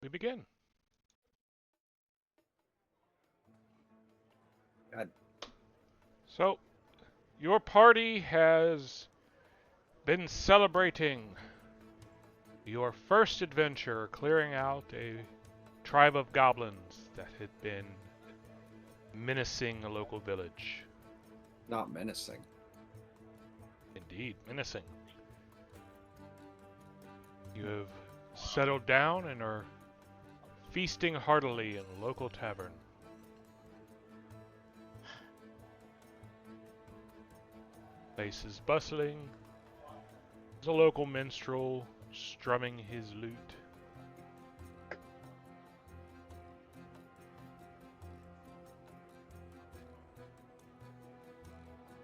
we begin. God. So, your party has been celebrating your first adventure clearing out a tribe of goblins that had been menacing a local village. Not menacing. Indeed, menacing. You have settled down and are feasting heartily in a local tavern. Place is bustling. There's a local minstrel strumming his lute.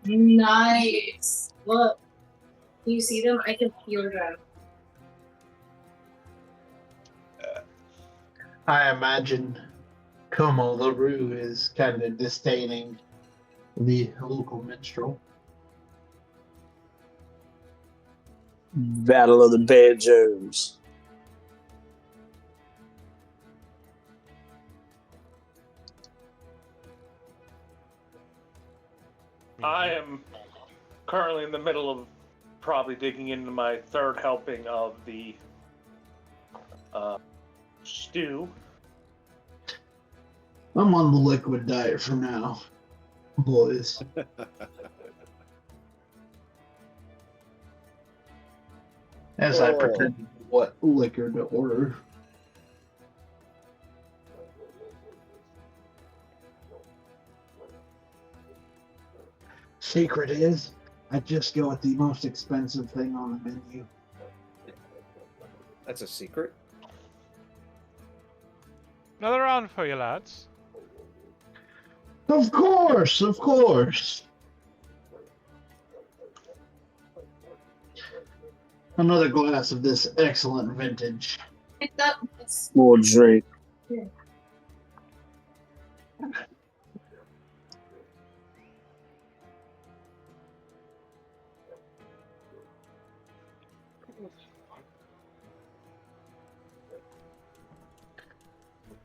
Nice. Look. Can you see them? I can feel them. I imagine Como LaRue is kind of disdaining the local minstrel. Battle of the Banjos. I am currently in the middle of probably digging into my third helping of the stew. I'm on the liquid diet for now, boys. As I pretend what liquor to order. Secret is, I just go with the most expensive thing on the menu. That's a secret. Another round for you, lads. Of course, of course. Another glass of this excellent vintage. Picked up. More drink.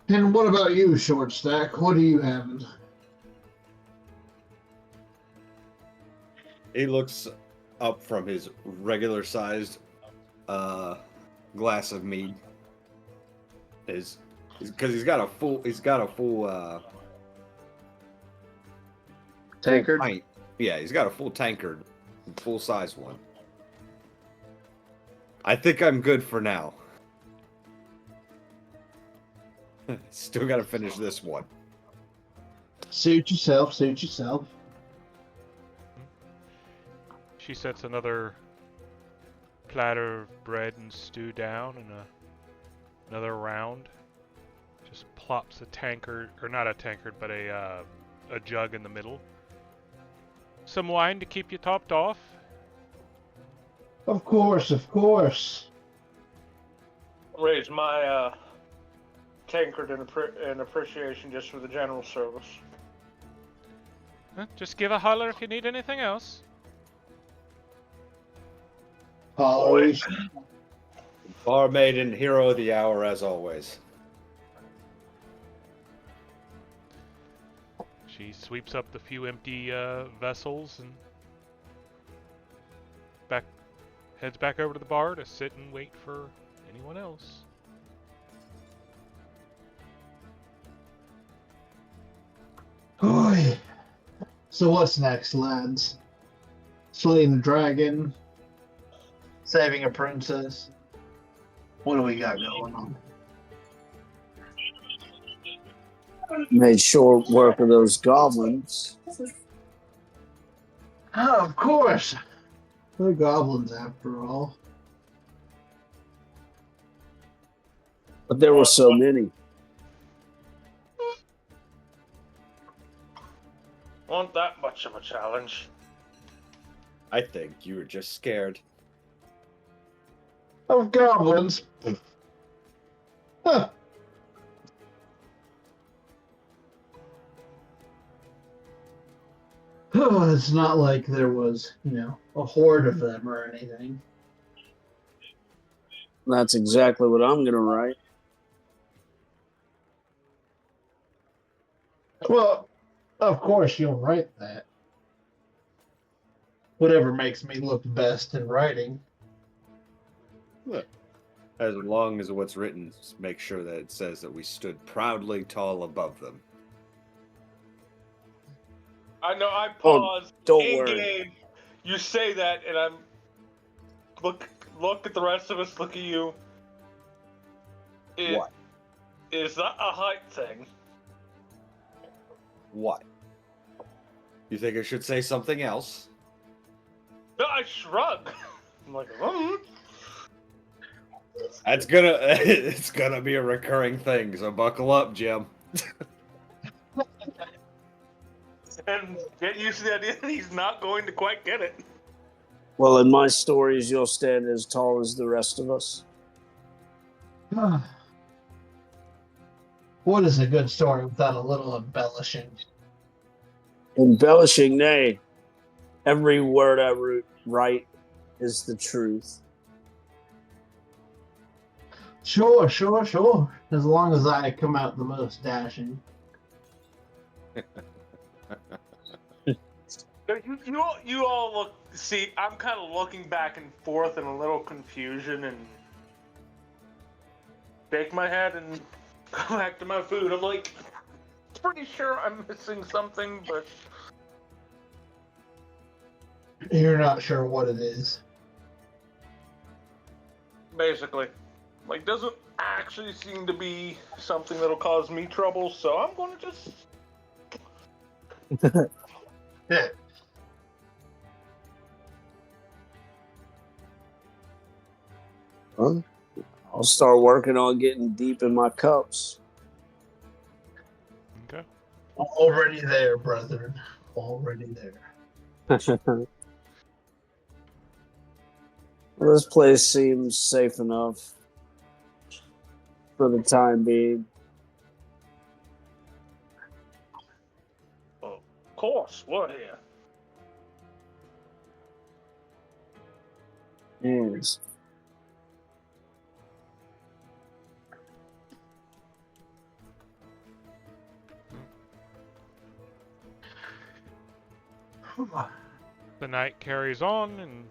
And what about you, Short Stack? What are you having? He looks up from his regular sized glass of mead. Because he's got a full Tankard? pint. Yeah, he's got a full tankard, full size one. I think I'm good for now. Still got to finish this one. Suit yourself, suit yourself. She sets another platter of bread and stew down and another round. Just plops a tankard, or not a tankard, but a jug in the middle. Some wine to keep you topped off. Of course, of course. Raise my tankard in appreciation just for the general service. Just give a holler if you need anything else. Always. Barmaid and hero of the hour as always. She sweeps up the few empty vessels and heads back over to the bar to sit and wait for anyone else. Oy. So what's next, lads? Slaying a dragon? Saving a princess? What do we got going on? Made short work of those goblins. Oh, of course. They're goblins after all. But there were so many. Wasn't that much of a challenge. I think you were just scared. Of goblins? Huh. Oh, it's not like there was, a horde of them or anything. That's exactly what I'm going to write. Well, of course you'll write that. Whatever makes me look best in writing. Look, as long as what's written, make sure that it says that we stood proudly tall above them. I know I Oh, paused don't in worry. game. You say that, and I'm look at the rest of us. Look at you. What? It's not a height thing. What? You think I should say something else? No, I shrug. I'm like, That's gonna it's gonna be a recurring thing, so buckle up, Jim. and get used to the idea that he's not going to quite get it. Well, in my stories, you'll stand as tall as the rest of us. What is a good story without a little embellishing? Embellishing, nay. Every word I write is the truth. Sure. As long as I come out the most dashing. You all look. See, I'm kind of looking back and forth in a little confusion and shake my head and go back to my food. I'm like, pretty sure I'm missing something, but You're not sure what it is. basically, like, doesn't actually seem to be something that'll cause me trouble. So I'm gonna just. Yeah. Huh? I'll start working on getting deep in my cups. Okay. Already there, brethren. Already there. Well, this place seems safe enough for the time being. Of course, we're here. Yes. The night carries on, and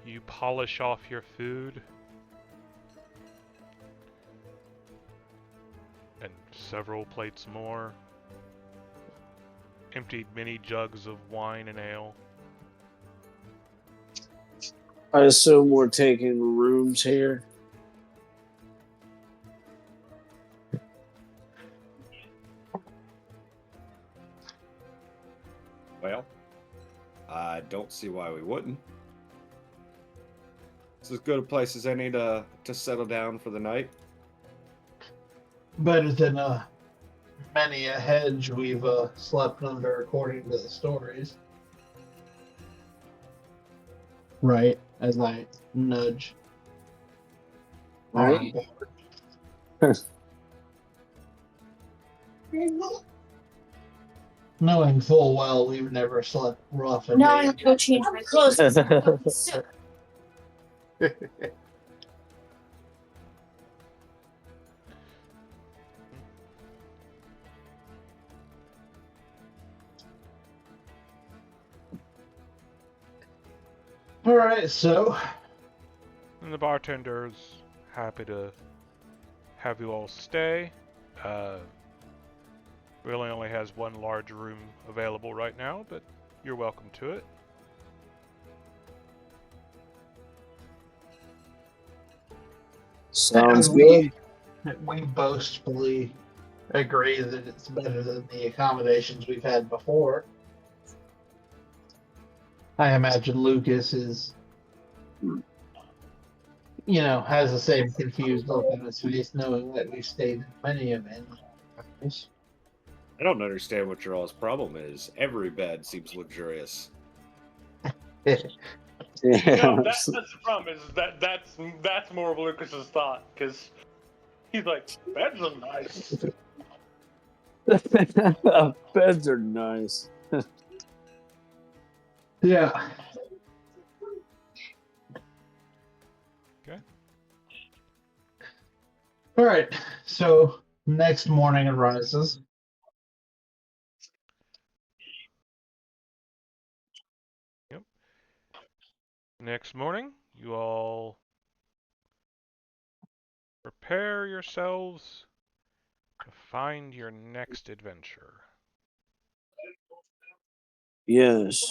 you polish off your food. And several plates more. Emptied many jugs of wine and ale. I assume we're taking rooms here. Well, I don't see why we wouldn't. It's as good a place as any to settle down for the night. Better than many a hedge we've slept under, according to the stories. Right, as I nudge. Right? Knowing full well we've never slept rough and Now I have to go change my clothes. All right, so And the bartender's happy to have you all stay. Really only has one large room available right now, but you're welcome to it. Sounds and good. we boastfully agree that it's better than the accommodations we've had before. I imagine Lucas is, has the same confused look on his face, knowing that we've stayed in many of them. I don't understand what your all's problem is. Every bed seems luxurious. No, Yeah. that's the problem. Is that's more of Lucas's thought because he's like, beds are nice. Beds are nice. Yeah. Okay. All right. So next morning it rises. Next morning, you all prepare yourselves to find your next adventure. Yes.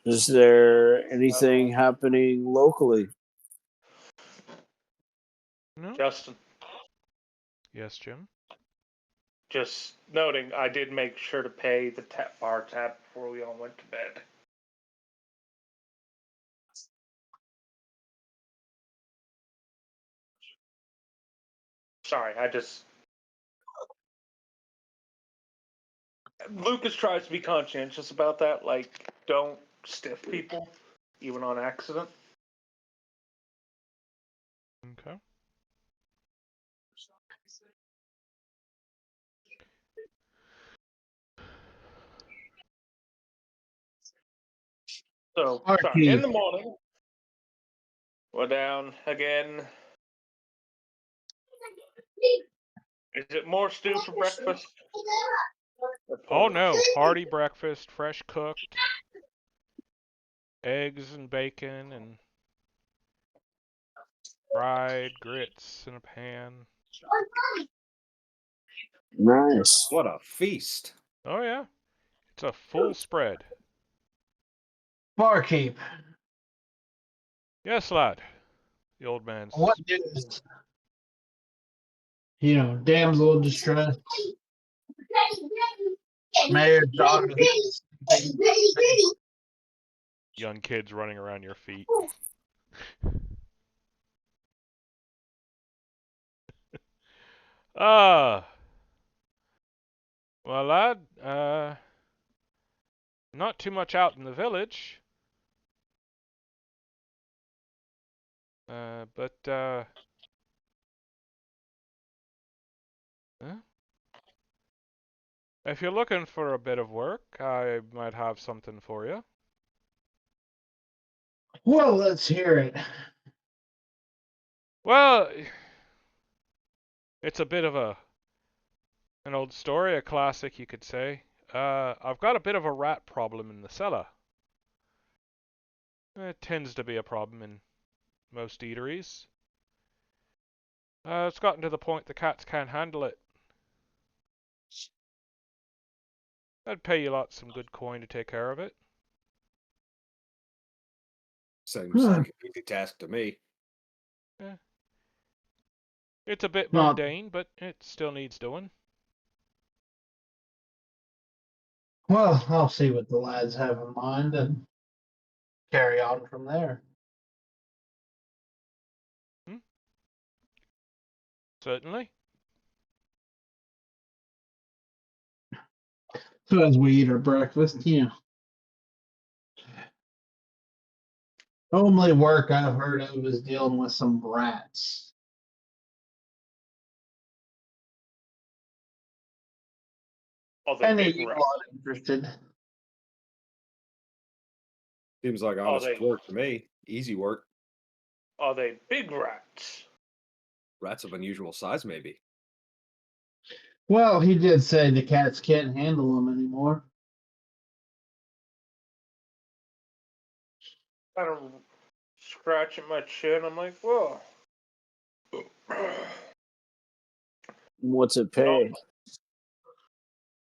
Is there anything happening locally? No? Justin, Yes, Jim? just noting, I did make sure to pay the bar tab before we all went to bed. Sorry, Lucas tries to be conscientious about that, like, don't stiff people, even on accident. Okay. So, sorry, Archie. in the morning, we're down again. Is it more stew for breakfast? Oh no, hearty breakfast, fresh cooked, eggs and bacon and fried grits in a pan. Nice. What a feast! Oh yeah, it's a full spread. Barkeep. Yes, lad. The old man What news? Damsel in distress. Mayor daughter. young kids running around your feet. Ah, well, lad, not too much out in the village. But huh? If you're looking for a bit of work, I might have something for you. Well, let's hear it. Well, it's a bit of an old story, a classic, you could say. I've got a bit of a rat problem in the cellar. It tends to be a problem in most eateries. It's gotten to the point the cats can't handle it. I'd pay you lots some good coin to take care of it. Seems like an easy task to me. Yeah. It's a bit Not mundane, but it still needs doing. well. I'll see what the lads have in mind and carry on from there. Certainly. So as we eat our breakfast, only work I've heard of is dealing with some rats. Are they Any of big you rats? lot interested? Seems like honest work to me. Easy work. Are they big rats? Rats of unusual size, maybe. Well, he did say the cats can't handle them anymore. Kind of scratching my chin. I'm like, whoa. What's it pay?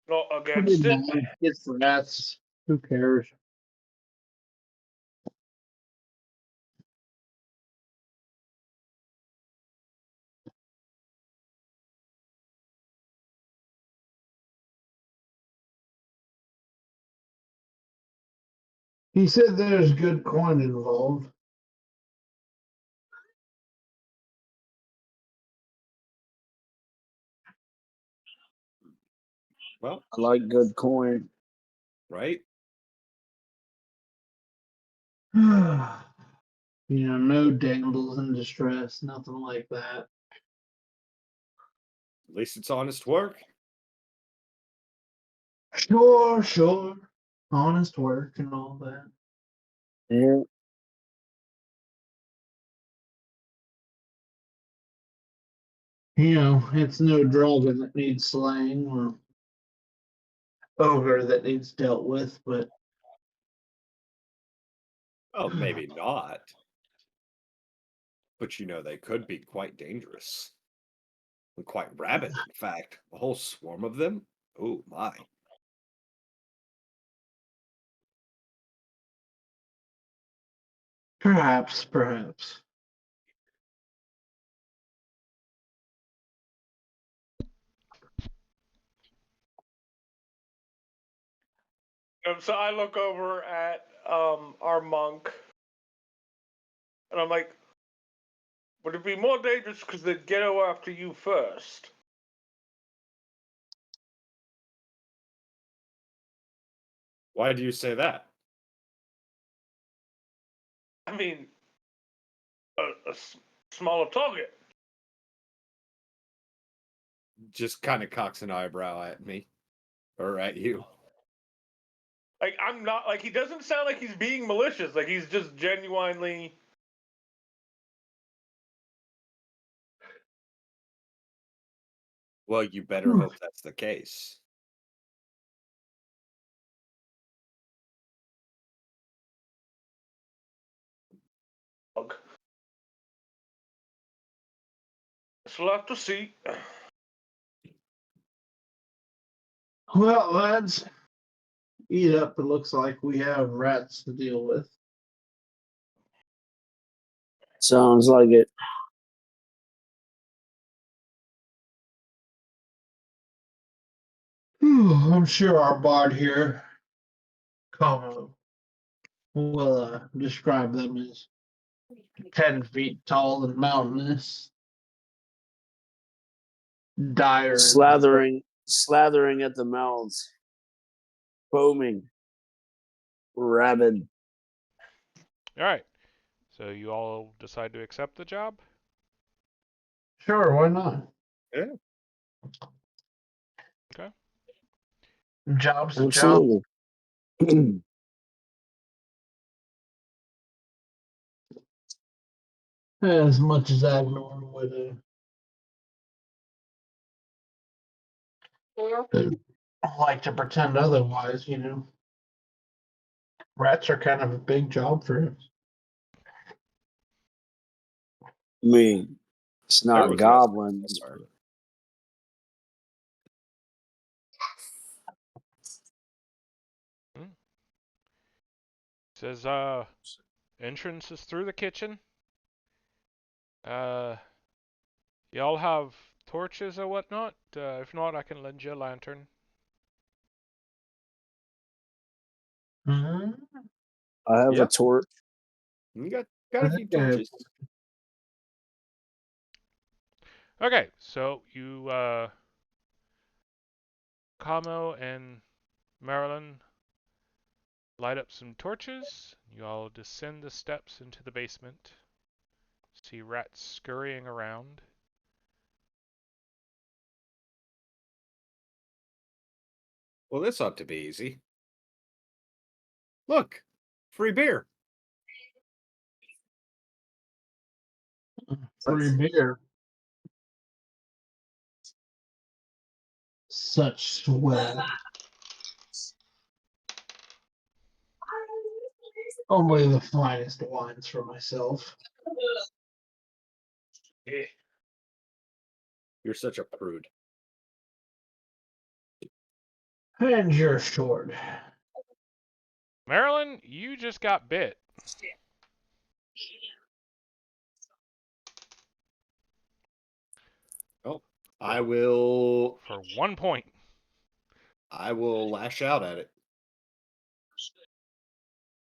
Not Pretty against it. nice. It's rats. Who cares? He said there's good coin involved. Well, I like good coin. right? No damsels in distress, nothing like that. At least it's honest work. Sure. Honest work and all that. Yeah. It's no dragon that needs slaying or ogre that needs dealt with, but Oh, maybe not. But they could be quite dangerous. And quite rabid, in fact. A whole swarm of them? Oh, my. Perhaps. So I look over at our monk, and I'm like, would it be more dangerous because they'd get after you first? Why do you say that? I mean, smaller target. Just kind of cocks an eyebrow at me. Or at you. Like, I'm not, like, he doesn't sound like he's being malicious. Like, he's just genuinely. Well, you better hope that's the case. So we'll have to see. Well, lads, eat up. It looks like we have rats to deal with. Sounds like it. I'm sure our bard here, Como, will describe them as 10 feet tall and mountainous. Dire. Slathering at the mouths, foaming, rabid. All right. So you all decide to accept the job? Sure, why not? Yeah. Okay. Job's a job. Absolutely. As much as Agnorn would like to pretend otherwise, Rats are kind of a big job for him. I mean, it's There not was goblins. no Says entrance is through the kitchen. Y'all have torches or whatnot? If not, I can lend you a lantern. Mm-hmm. I have Yeah. a torch. You got a few torches. Okay, so you Kamo and Marilyn light up some torches. You all descend the steps into the basement. See rats scurrying around. Well, this ought to be easy. Look, free beer. Free beer. Such swell. Only the finest wines for myself. You're such a prude. And you're short. Marilyn, you just got bit. Oh, I will. For 1 point. I will lash out at it.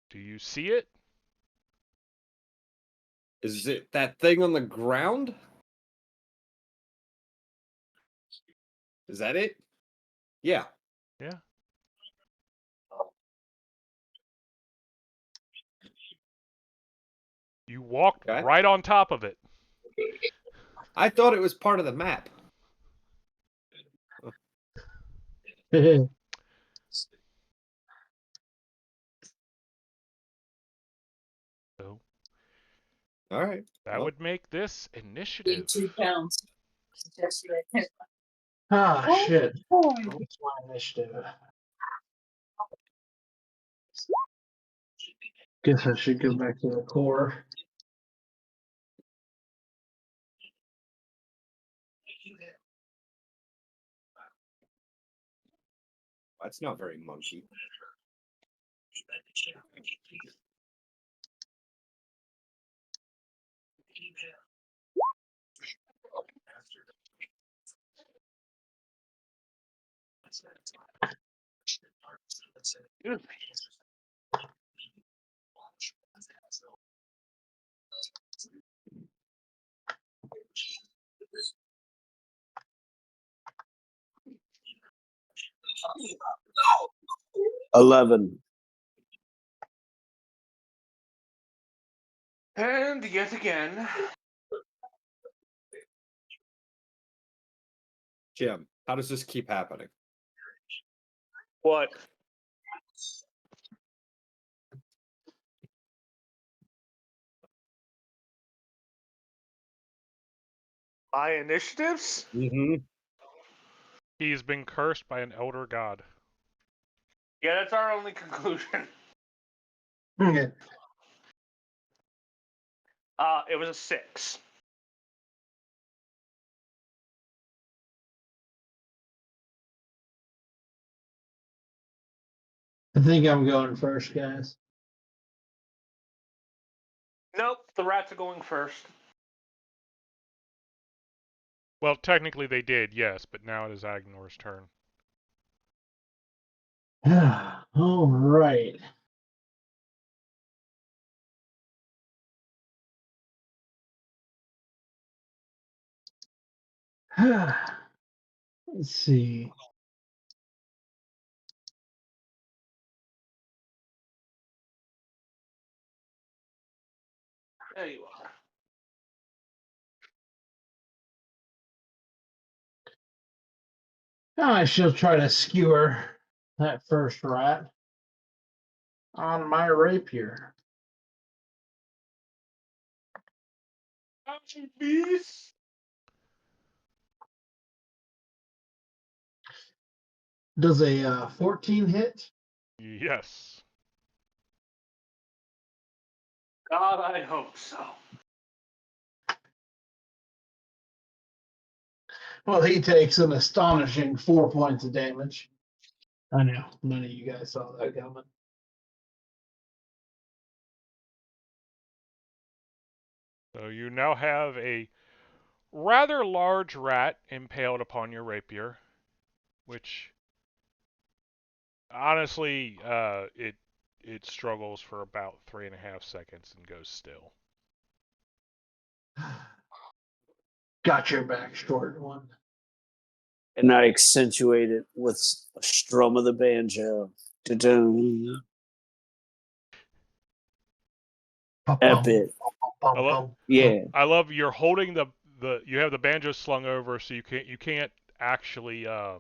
Do you see it? Is it that thing on the ground? Is that it? Yeah. Yeah. You walked Okay. right on top of it. I thought it was part of the map. So All right. that Well, would make this initiative. 2 pounds. Shit. What's my initiative? Guess I should go back to the core. That's not very monkey. Excuse me. $11. And yet again, Jim, how does this keep happening? what? My initiatives? Mm-hmm. He's been cursed by an elder god. Yeah, that's our only conclusion. Okay. It was a 6. I think I'm going first, guys. Nope, the rats are going first. Well, technically they did, yes, but now it is Agnor's turn. All right. Let's see. There you are. I shall try to skewer that first rat on my rapier. Beast. Does a 14 hit? Yes. God, I hope so. Well, he takes an astonishing 4 points of damage. I know none of you guys saw that coming. So you now have a rather large rat impaled upon your rapier, which honestly, it struggles for about 3.5 seconds and goes still. Got your back, short one. And I accentuate it with a strum of the banjo. Da-dum. Epic. Yeah. I love you're holding the you have the banjo slung over, so you can't actually I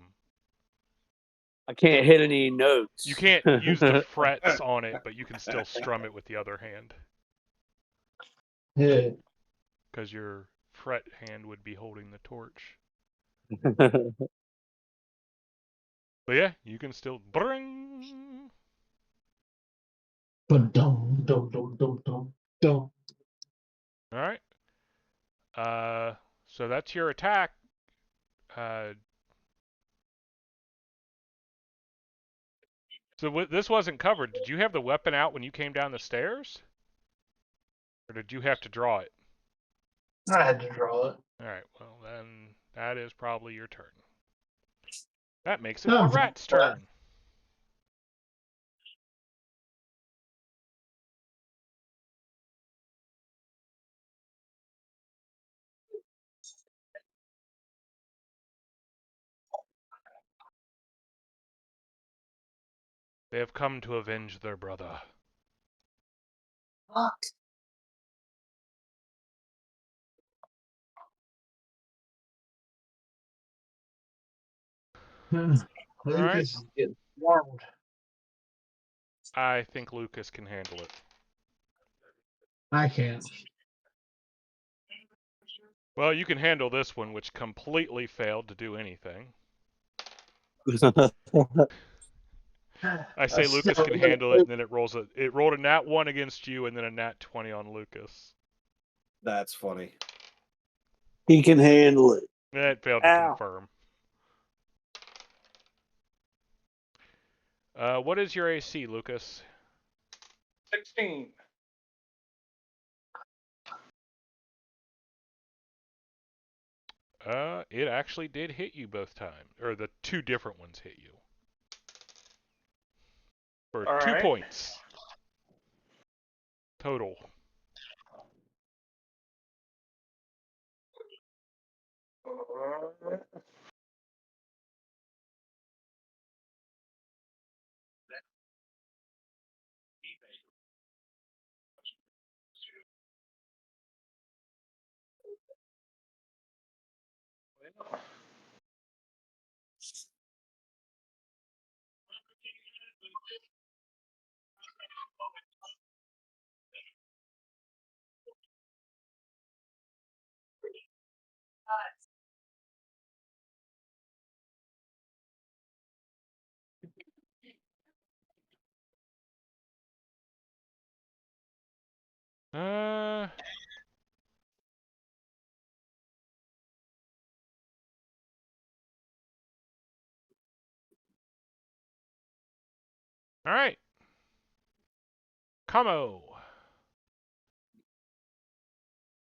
can't hit any notes. you can't use the frets on it, but you can still strum it with the other hand Yeah. because your fret hand would be holding the torch. But yeah, you can still bring. But don't. All right. So that's your attack. So this wasn't covered. Did you have the weapon out when you came down the stairs? Or did you have to draw it? I had to draw it. Alright, well then that is probably your turn. That makes it Oh, the rat's turn. They have come to avenge their brother. Fuck. Lucas is getting warmed. I think Lucas can handle it. I can't. Well, you can handle this one, which completely failed to do anything. I say Lucas can handle it, and then it rolled a nat 1 against you, and then a nat 20 on Lucas. That's funny. He can handle it. It failed to Ow. confirm. What is your AC, Lucas? 16. It actually did hit you both times, or the two different ones hit you. For All 2 right. points. Total. Uh, all right. Como.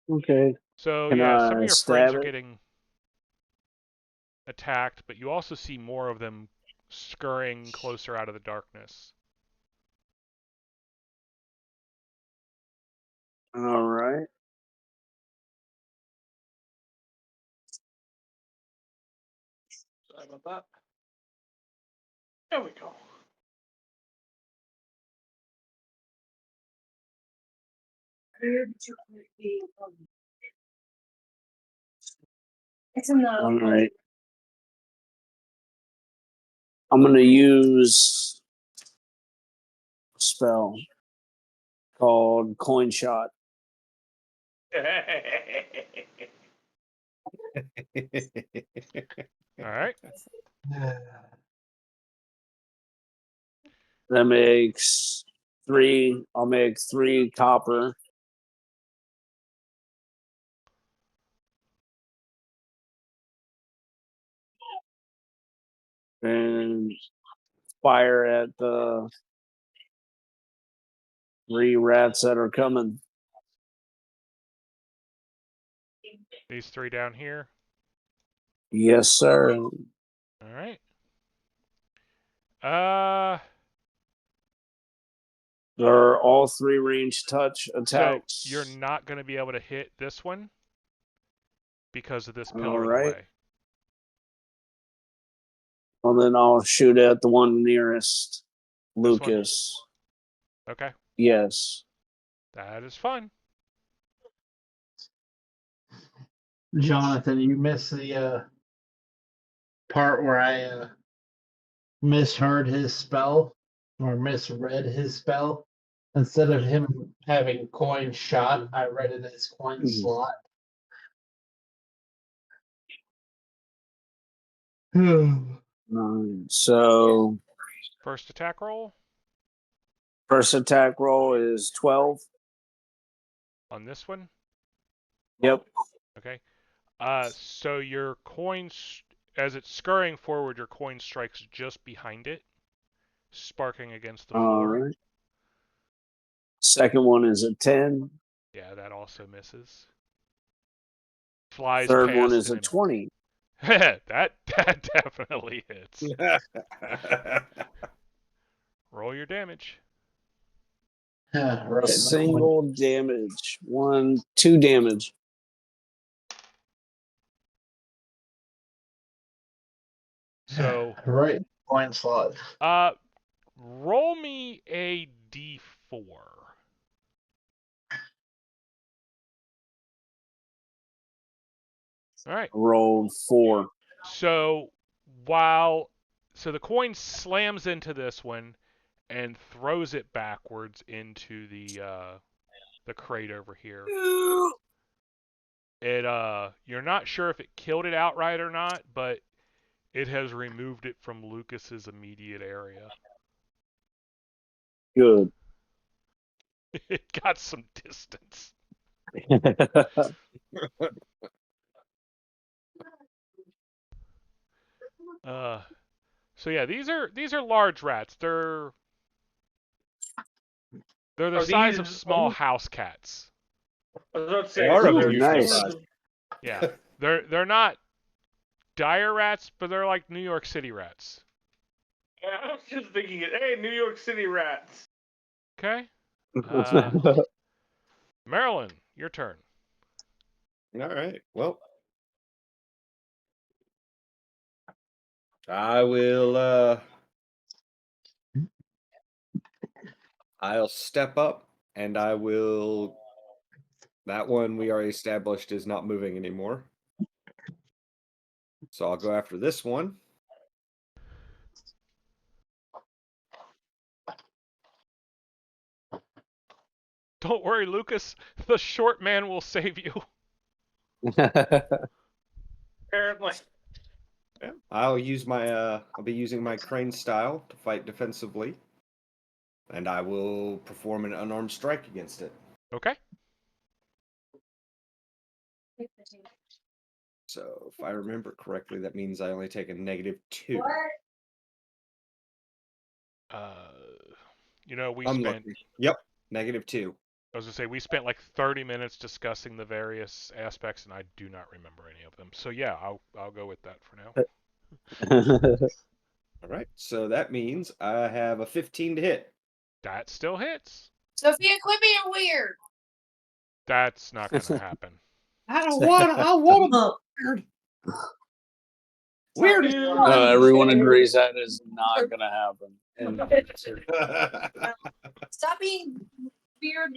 Okay. So Can yeah, some of I your friends are stab it? getting attacked, but you also see more of them scurrying closer out of the darkness. All right. Sorry about that. There we go. It's in the. All right. I'm gonna use a spell called Coin Shot. All right. That makes 3. I'll make 3 copper. And fire at the 3 rats that are coming. These 3 down here. Yes, sir. All right. Uh, They're all 3 range touch so attacks. you're not going to be able to hit this one because of this All pillar in right. the way. Well, then I'll shoot at the one nearest This one? Lucas. Okay. Yes. That is fine. Jonathan, you missed the part where I misheard his spell or misread his spell. Instead of him having coin shot, I read it as coin slot. So First attack roll first attack roll is 12. on this one. Yep. Okay. So your coin, as it's scurrying forward, your coin strikes just behind it, sparking against the All floor. right. Second one is a 10. Yeah, that also misses. Flies Third past one is a and 20. that definitely hits. Roll your damage. Right. Single damage. 2 damage. So right coin slot. roll me a d4. All right. Rolled 4. So the coin slams into this one and throws it backwards into the crate over here. You're not sure if it killed it outright or not, but it has removed it from Lucas's immediate area. Good. It got some distance. So yeah, these are large rats. They're the Are size of these- small house cats. I was about to They say, are so a they're decent huge. size. Yeah, they're not dire rats, but they're like New York City rats. Yeah, I was just thinking, hey, New York City rats. Okay, Marilyn, your turn. All right. Well, I will. I'll step up, and I will. That one we already established is not moving anymore. So I'll go after this one. Don't worry, Lucas. The short man will save you. Apparently. Yeah. I'll use my. I'll be using my crane style to fight defensively, and I will perform an unarmed strike against it. Okay. So if I remember correctly, that means I only take a -2. We I'm spent. lucky. Yep, -2. I was gonna say we spent like 30 minutes discussing the various aspects, and I do not remember any of them. So yeah, I'll go with that for now. All right. So that means I have a 15 to hit. That still hits. Sophia, quit being weird. That's not gonna happen. I don't want. I want Oh, weird. Weird. Everyone agrees that is not going to happen. stop being weird.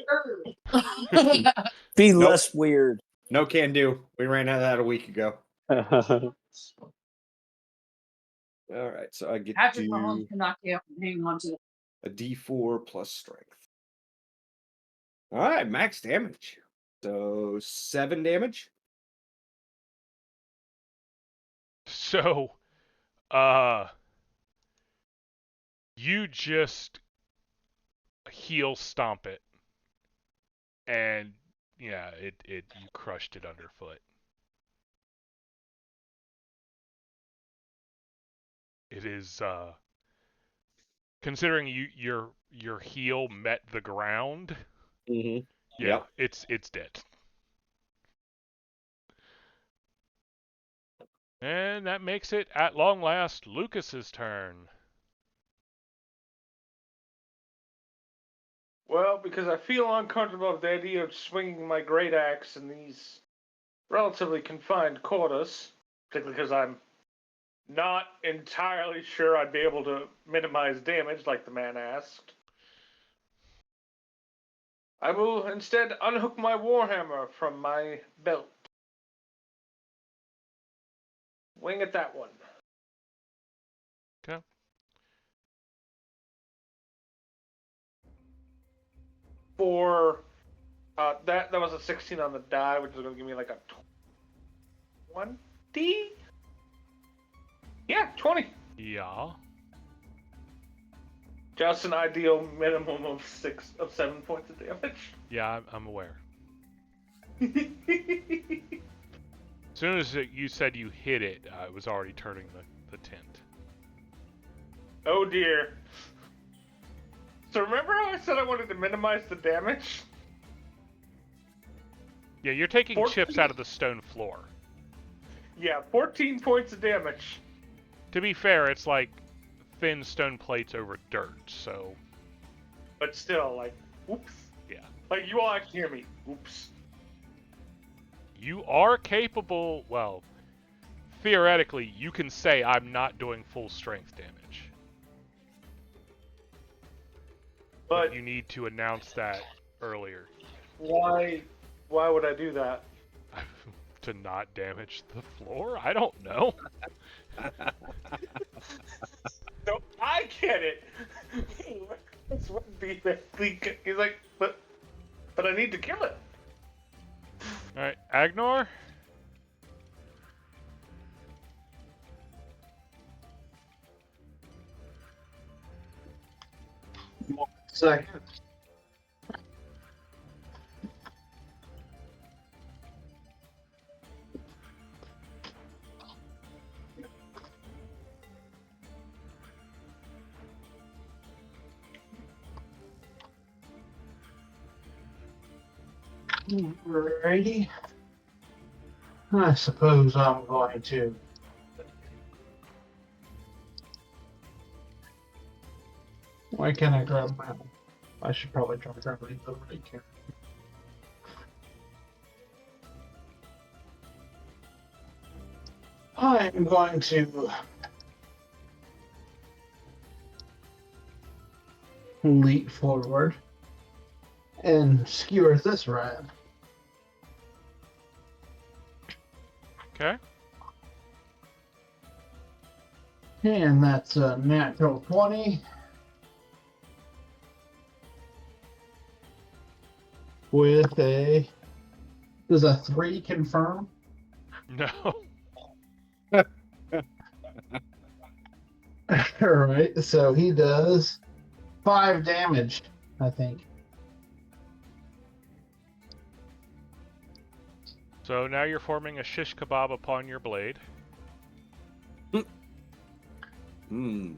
Be Nope. less weird. No can do. We ran out of that a week ago. All right. So I get Patrick to Mahomes can knock you out and hang on to it. a D4 plus strength. All right, max damage. So 7 damage. So, you just heel stomp it, and yeah, you crushed it underfoot. It is considering your heel met the ground. Mm-hmm. Yeah, Yep. it's dead. And that makes it, at long last, Lucas's turn. Well, because I feel uncomfortable with the idea of swinging my great axe in these relatively confined quarters, particularly because I'm not entirely sure I'd be able to minimize damage like the man asked. I will instead unhook my warhammer from my belt. Wing at that one. Okay. For that was a 16 on the die, which is going to give me like a 20. Yeah, 20. Yeah. Just an ideal minimum of 7 points of damage. Yeah, I'm aware. As soon as you said you hit it, I was already turning the tint. Oh dear. So remember how I said I wanted to minimize the damage? Yeah, you're taking 14? chips out of the stone floor. Yeah, 14 points of damage. To be fair, it's like thin stone plates over dirt, so... But still, like, oops. Yeah. Like, you all actually hear me. Oops. You are capable, well, theoretically, you can say I'm not doing full strength damage. But you need to announce that earlier. Why would I do that? To not damage the floor? I don't know. No, I get it. This would be the he's like, but I need to kill it. Alright, Agnor? second. Alrighty. I suppose I'm going to. Why can't I grab my? I should probably try to grab the right here. I'm going to leap forward and skewer this rat. Okay. And that's a natural 20. With a... Does a 3 confirm? No. Alright, so he does 5 damage, I think. So now you're forming a shish kebab upon your blade. Hmm.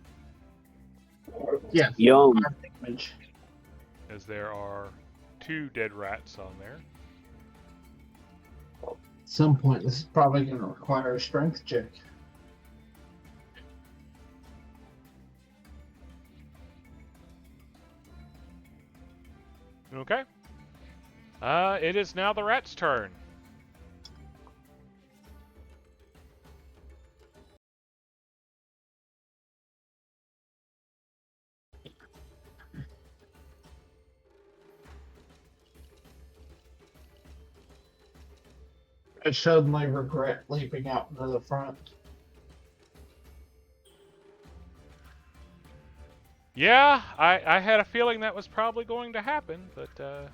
Yeah, Yum. 5 damage. As there are 2 dead rats on there. At some point, this is probably going to require a strength check. Okay. It is now the rat's turn. I suddenly regret leaping out into the front. Yeah, I had a feeling that was probably going to happen, but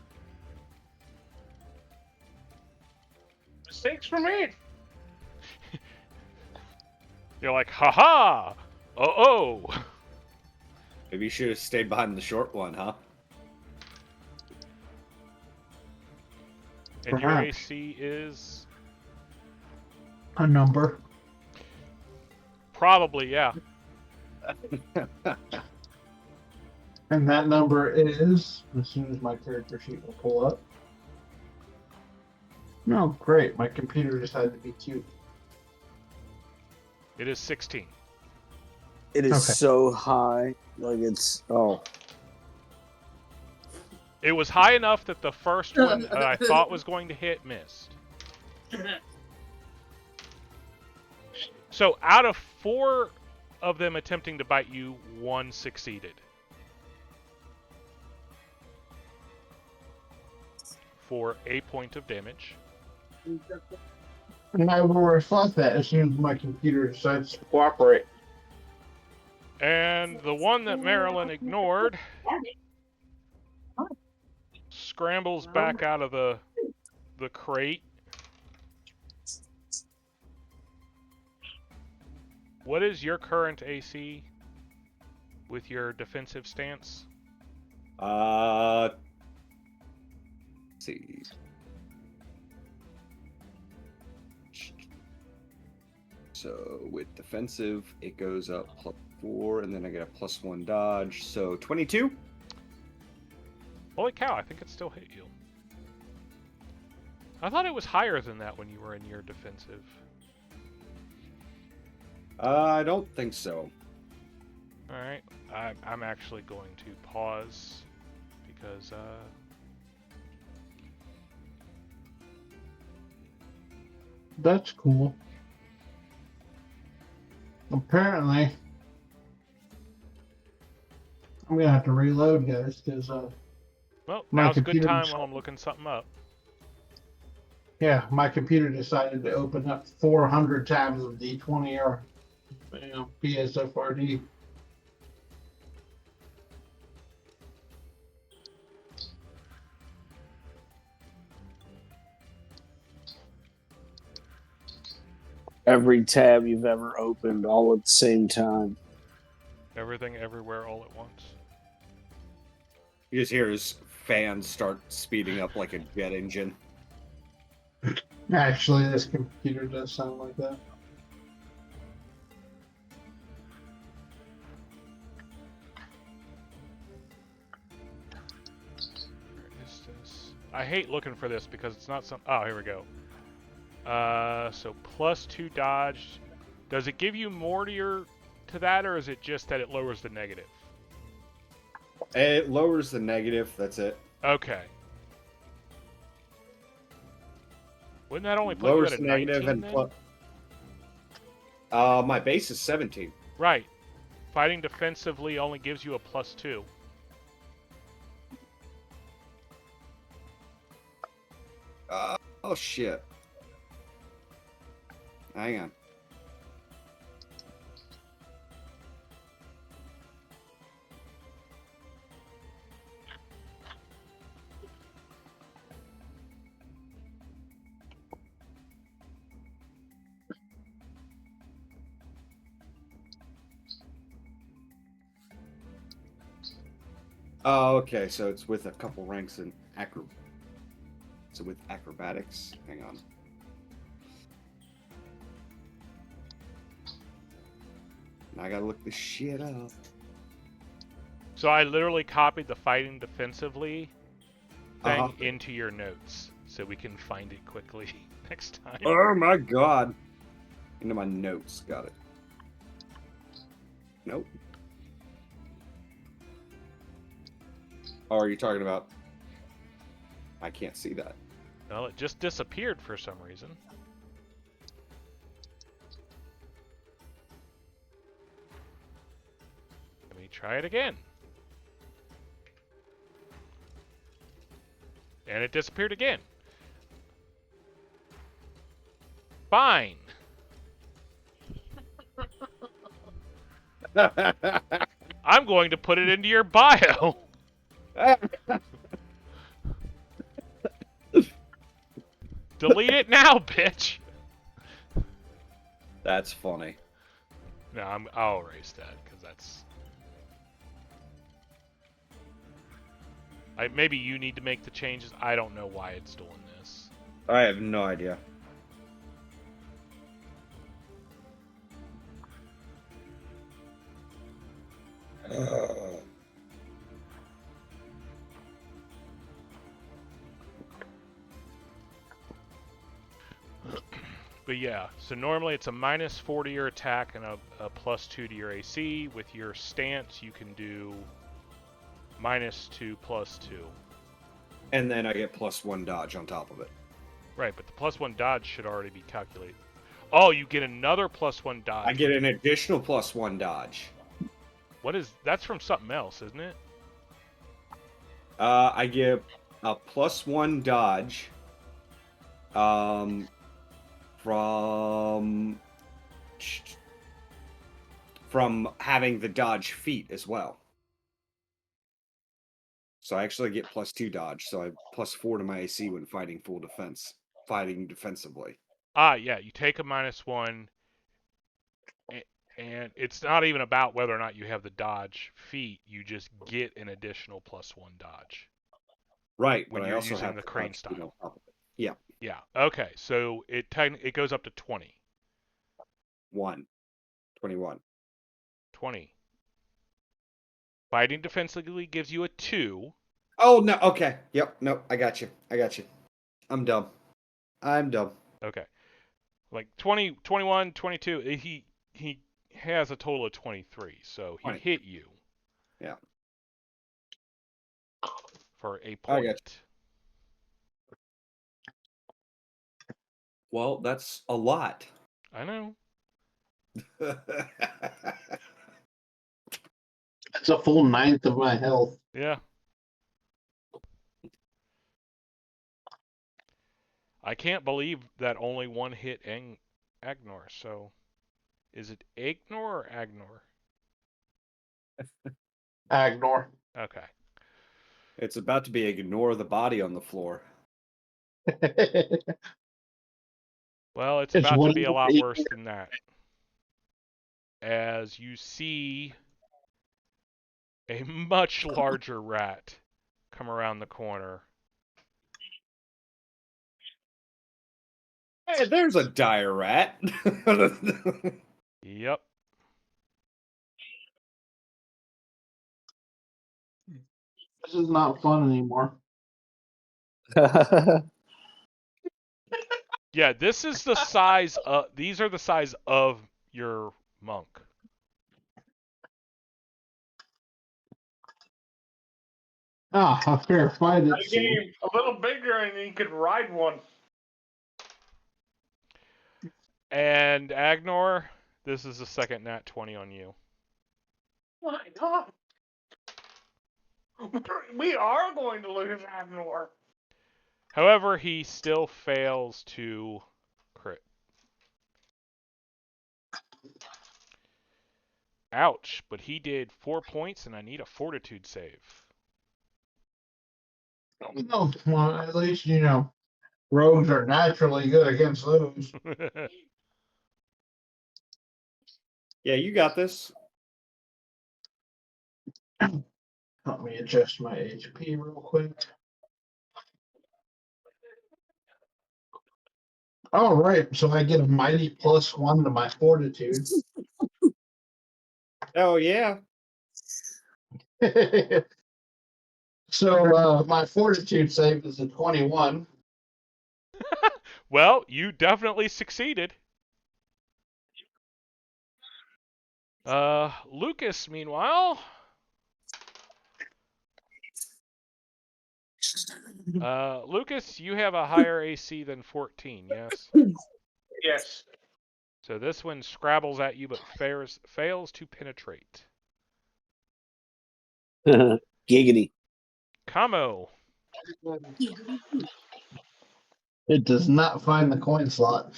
Mistakes were made. you're like, haha! Oh. Maybe you should have stayed behind the short one, huh? And your Perhaps. AC is A number. probably, yeah. And that number is, as soon as my character sheet will pull up. No, great. My computer decided to be cute. It is 16. It is Okay. so high. Like it's It was high enough that the first one that I thought was going to hit missed. So out of 4 of them attempting to bite you, 1 succeeded. For a point of damage. And I will reflect that as soon as my computer decides to cooperate. And the one that Marilyn ignored scrambles back out of the crate. What is your current AC with your defensive stance? Let's see. So with defensive, it goes up +4, and then I get a +1 dodge. So 22. Holy cow, I think it still hit you. I thought it was higher than that when you were in your defensive. I don't think so. Alright, I'm actually going to pause because, That's cool. Apparently, I'm going to have to reload, guys, because, well, my now's a good computer time just- while I'm looking something up. yeah, my computer decided to open up 400 tabs of D20 or, PSFRD. every tab you've ever opened all at the same time. Everything, everywhere, all at once. You just hear his fans start speeding up like a jet engine. Actually, this computer does sound like that. Where is this? I hate looking for this because it's not some. Oh, here we go. So +2 dodge. Does it give you more to that, or is it just that it lowers the negative? It lowers the negative. That's it. Okay. Wouldn't that only put you Lowers at a the negative 19 and then? plus. My base is 17. Right. Fighting defensively only gives you a +2. Oh shit. Hang on. Oh, okay. So it's with a couple ranks in So with acrobatics. Hang on. Now I gotta look this shit up. So I literally copied the fighting defensively thing Uh-huh. into your notes so we can find it quickly next time. Oh my god. Into my notes. Got it. Nope. Oh, are you talking about? I can't see that. Well, it just disappeared for some reason. Let me try it again. And it disappeared again. Fine. I'm going to put it into your bio. Delete it now, bitch. That's funny. No, I'll erase that because that's. Maybe you need to make the changes. I don't know why it's doing this. I have no idea. But yeah, so normally it's a -4 to your attack and a +2 to your AC. With your stance, you can do -2 +2. And then I get +1 dodge on top of it. Right, but the +1 dodge should already be calculated. Oh, you get another +1 dodge. I get an additional +1 dodge. What is that's from something else, isn't it? I get a +1 dodge. From having the dodge feat as well. So I actually get +2 dodge. So I have +4 to my AC when fighting full defense, fighting defensively. Ah, yeah, you take a -1, and it's not even about whether or not you have the dodge feat. You just get an additional +1 dodge. Right, When but I you're also using have the the crane dodge feat style. on top of it. Yeah, Yeah. Okay. So it goes up to 20. 21. 20. Fighting defensively gives you a 2. Oh no. Okay. Yep. No. I got you. I'm dumb. Okay. Like 20, 21, 22. He has a total of 23. So he 20. hit you. Yeah. For a I got point. Well, that's a lot. I know. That's a full 9th of my health. Yeah. I can't believe that only one hit Agnor. So, is it Agnor or Agnor? Ignore. Okay. It's about to be ignore the body on the floor. Well, it's It's about to one be a of lot the- worse than that. As you see a much larger rat come around the corner. Hey, there's a dire rat. Yep. This is not fun anymore. Yeah, this is the size of. These are the size of your monk. Ah, a fair fight I it seems. game a little bigger and you could ride one. And Agnor, this is the second nat 20 on you. My God. We are going to lose Abnor. However, he still fails to crit. Ouch, but he did 4 points and I need a fortitude save. No, well, at least you know rogues are naturally good against those. Yeah, you got this. Let me adjust my HP real quick. All right, so I get a mighty +1 to my fortitude. Oh yeah. So my fortitude save is a 21. Well, you definitely succeeded. Lucas, meanwhile. Lucas, you have a higher AC than 14, yes? Yes. So this one scrabbles at you but fails to penetrate. Giggity. Kamo. It does not find the coin slot.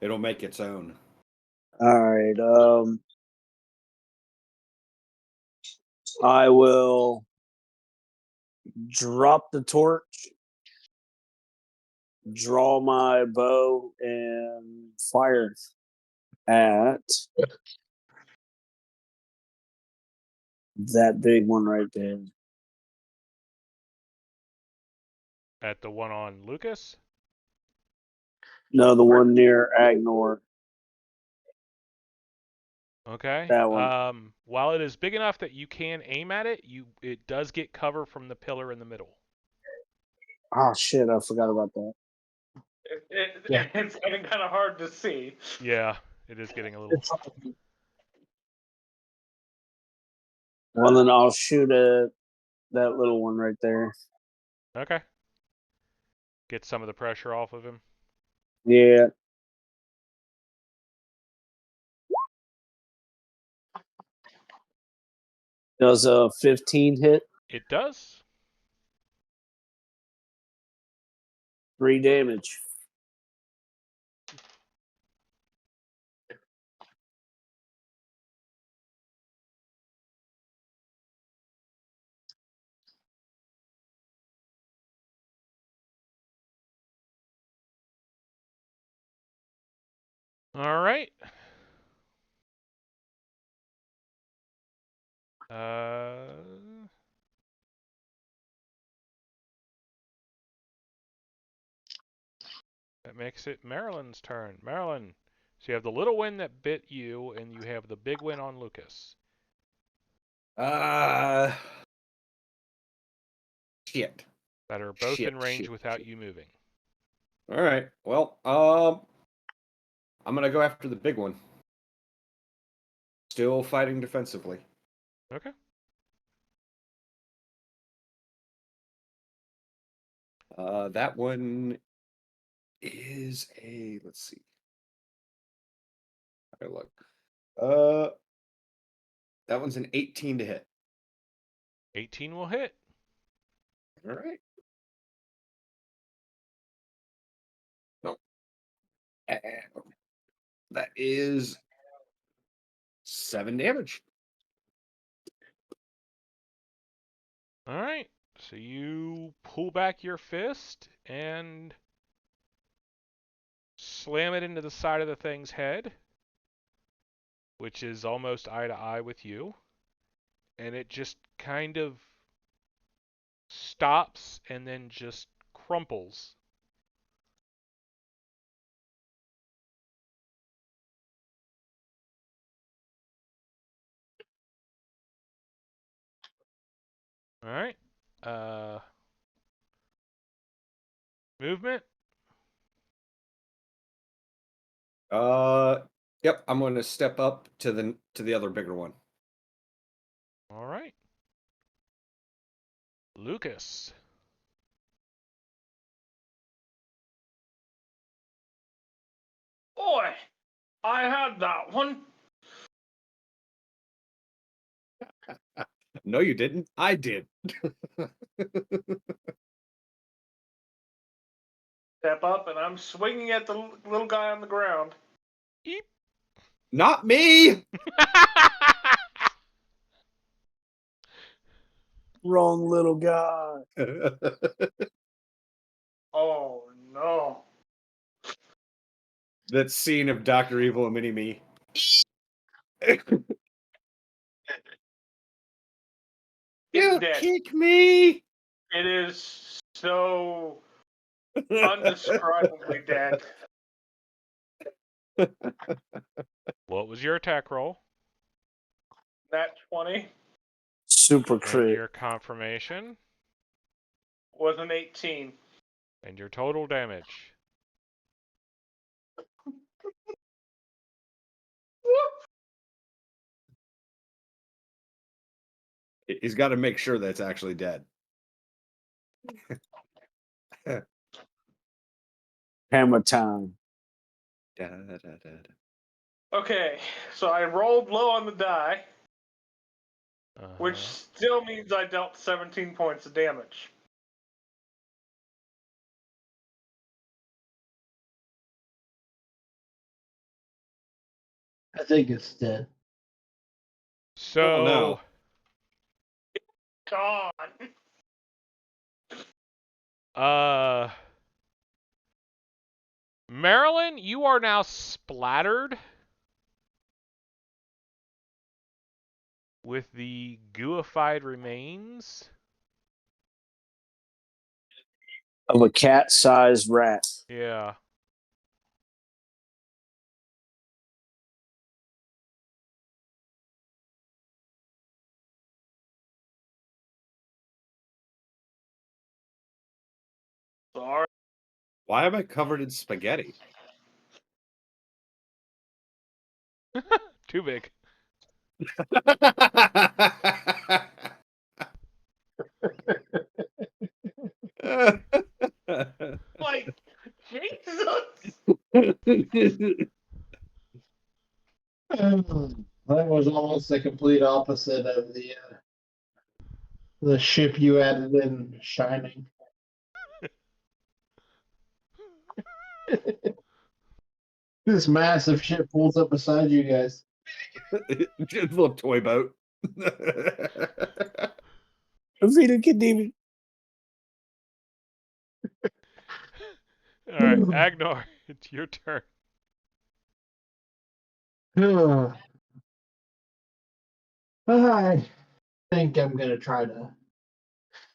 It'll make its own. All right. I will drop the torch, draw my bow, and fire at that big one right there. At the one on Lucas. No, the one near Agnor. Okay. That one. While it is big enough that you can aim at it, it does get cover from the pillar in the middle. Oh shit! I forgot about that. Yeah. It's getting kind of hard to see. Yeah, it is getting a little. Well, then I'll shoot at that little one right there. Okay. Get some of the pressure off of him. Yeah. Does a 15 hit? It does. 3 damage. All right. That makes it Marilyn's turn. Marilyn, so you have the little one that bit you, and you have the big one on Lucas. Shit. That are both in range without you moving. All right. Well, I'm gonna go after the big one. Still fighting defensively. Okay. That one is a. Let's see. All right, look. That one's an 18 to hit. 18 will hit. All right. No. That is 7 damage. All right. So you pull back your fist and slam it into the side of the thing's head, which is almost eye to eye with you. and it just kind of stops and then just crumples. All right. Movement. Yep. I'm going to step up to the other bigger one. All right. Lucas. Boy, I had that one. No, you didn't. I did. Step up, and I'm swinging at the little guy on the ground. Eep. Not me. Wrong little guy. Oh no! That scene of Dr. Evil and Mini Me. You Dead. kick me. It is so undescribably dead. What was your attack roll? That 20 Super And crit. your confirmation? was an 18. And your total damage? He's got to make sure that's actually dead. Hammer time. Da, da, da, da. Okay, so I rolled low on the die, which Uh-huh. still means I dealt 17 points of damage. I think it's dead. So, no. God. Marilyn, you are now splattered with the gooified remains. Of a cat-sized rat. Yeah. Sorry. Why am I covered in spaghetti? Too big. Like, Jesus! That was almost the complete opposite of the ship you added in Shining. This massive ship pulls up beside you guys. Just a little toy boat. Vita Kedemi. All right, Agnar, it's your turn. I think I'm gonna try to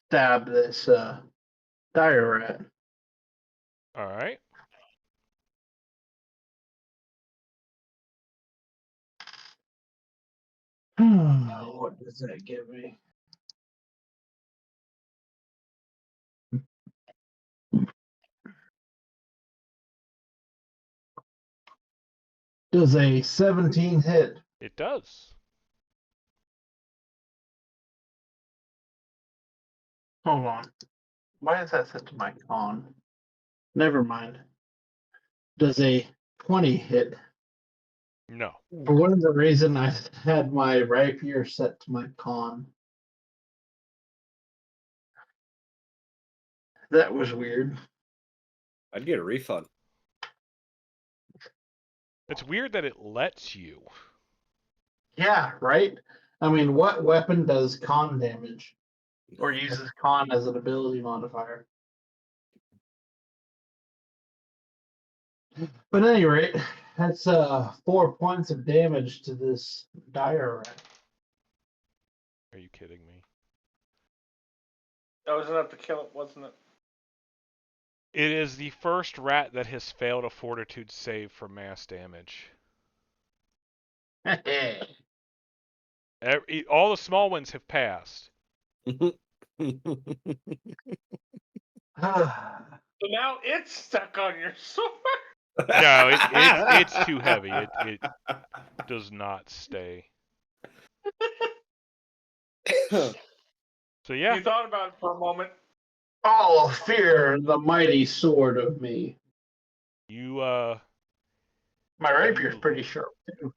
stab this dire rat. All right. What does that give me? Does a 17 hit? It does. Hold on. Why is that set to my con? Never mind. Does a 20 hit? No. For whatever reason, I had my rapier set to my con. That was weird. I'd get a refund. It's weird that it lets you. Yeah, right? I mean, what weapon does con damage? Or uses con as an ability modifier? But at any rate, that's 4 points of damage to this dire rat. Are you kidding me? That was enough to kill it, wasn't it? It is the first rat that has failed a fortitude save for mass damage. All the small ones have passed. So now it's stuck on your sword. No, it's too heavy. It does not stay. So yeah, You thought about it for a moment. All fear the mighty sword of me. you My rapier's pretty sharp too.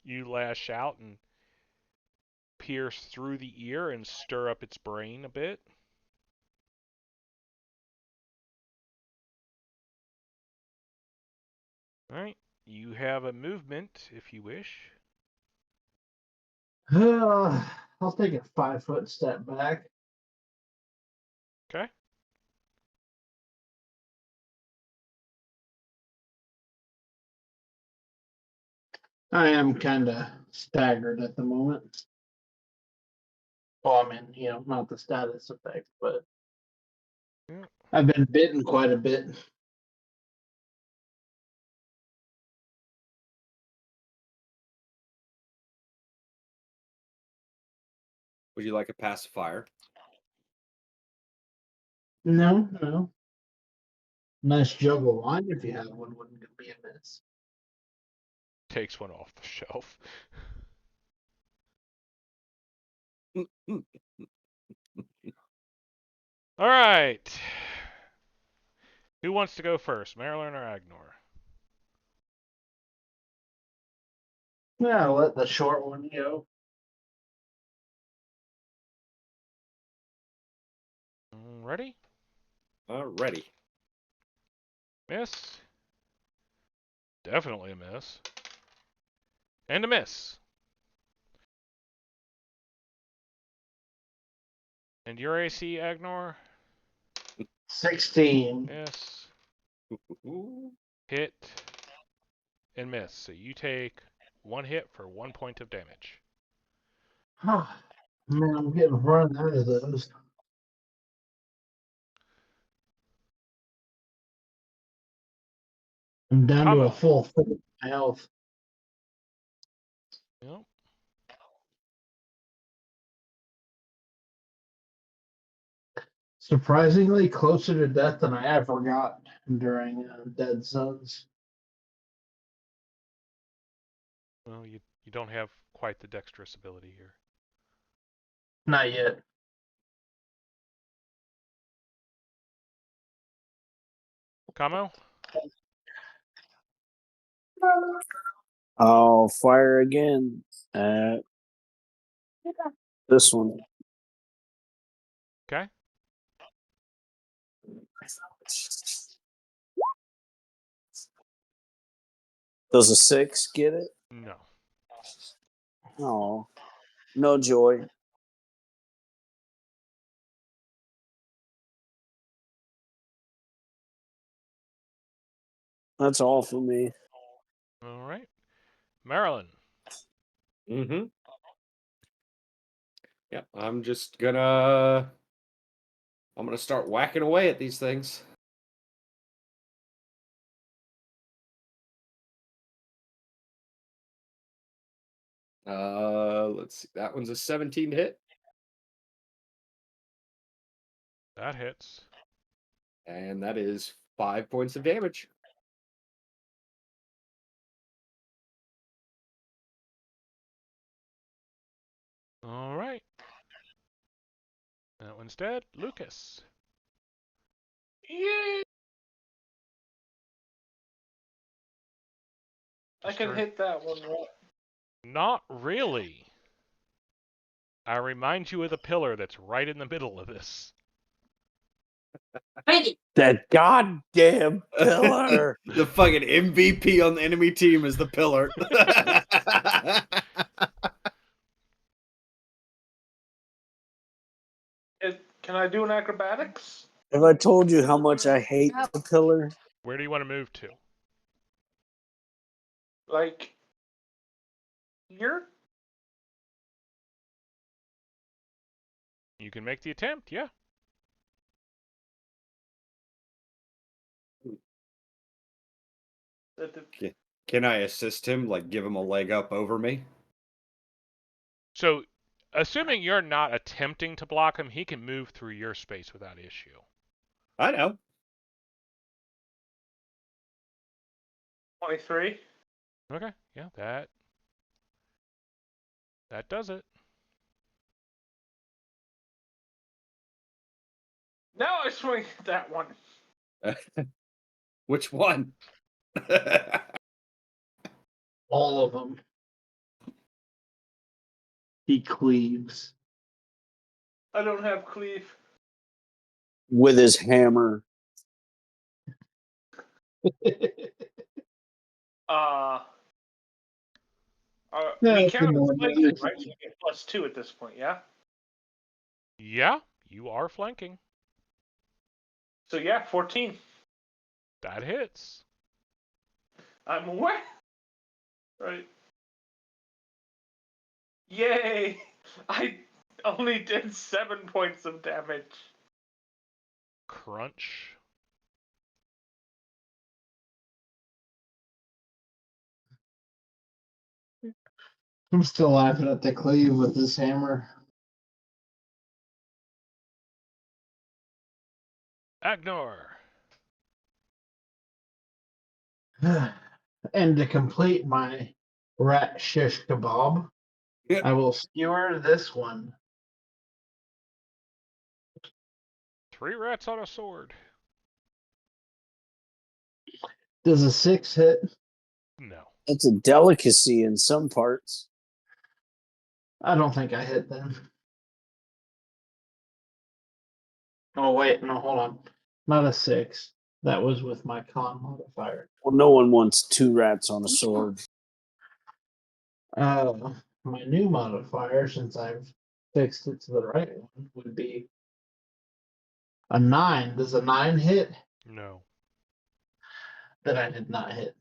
you lash out and pierce through the ear and stir up its brain a bit. All right, you have a movement if you wish. I'll take a 5-foot step back. Okay. I am kind of staggered at the moment. Well, I mean, not the status effect, but Yeah. I've been bitten quite a bit. Would you like a pacifier? No. Nice jug of wine if you have one wouldn't be amiss. Takes one off the shelf. All right. Who wants to go first, Marilyn or Agnor? Yeah, I'll let the short one go. Ready? Ready. Miss. Definitely a miss. And a miss. And your AC, Agnor? 16. Miss. Ooh. Hit. And miss. So you take 1 hit for 1 point of damage. Oh, man, I'm getting run out of those. I'm down to a Combo. full 30 health. Yep. Surprisingly closer to death than I ever got during Dead Zones. Well, you don't have quite the dexterous ability here. Not yet. Camo? I'll fire again at this one. Okay. Does a 6 get it? No. Oh, no joy. That's all for me. All right. Marilyn. Mm-hmm. Yep, I'm gonna start whacking away at these things. Let's see. That one's a 17 to hit. That hits. And that is 5 points of damage. All right. That one's dead. Lucas. Yeah. I Just can turn- hit that one, right? Not really. I remind you of the pillar that's right in the middle of this. That goddamn pillar. The fucking MVP on the enemy team is the pillar. Can I do an acrobatics? Have I told you how much I hate the pillar? Where do you want to move to? Like, here? You can make the attempt, yeah. Can I assist him? Like, give him a leg up over me? So, assuming you're not attempting to block him, he can move through your space without issue. I know. 23. Okay, yeah, that does it. Now I swing at that one. Which one? All of them. He cleaves. I don't have cleave. With his hammer. Yeah, We it's count the as normal flanking, use. right? So we get +2 at this point, yeah? Yeah, you are flanking. So yeah, 14. That hits. I'm aware. Right. Yay! I only did 7 points of damage. Crunch. I'm still laughing at the cleave with this hammer. Agnor. And to complete my rat shish kebab, Yep. I will skewer this one. 3 rats on a sword. Does a 6 hit? No. It's a delicacy in some parts. I don't think I hit then. Oh wait, no, hold on. Not a 6. That was with my con modifier. Well, no one wants 2 rats on a sword. My new modifier, since I've fixed it to the right one, would be a 9. Does a 9 hit? No. That I did not hit.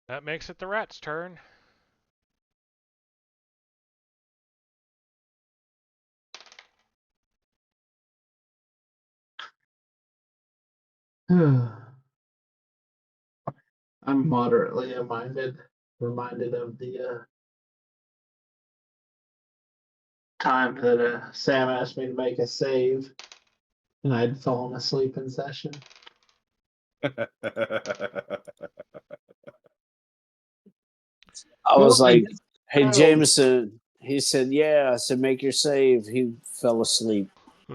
That makes it the rat's turn. I'm moderately reminded of the time that Sam asked me to make a save, and I'd fallen asleep in session. I was Well, I like, guess hey, so. Jameson. He said, yeah. I said, make your save. He fell asleep.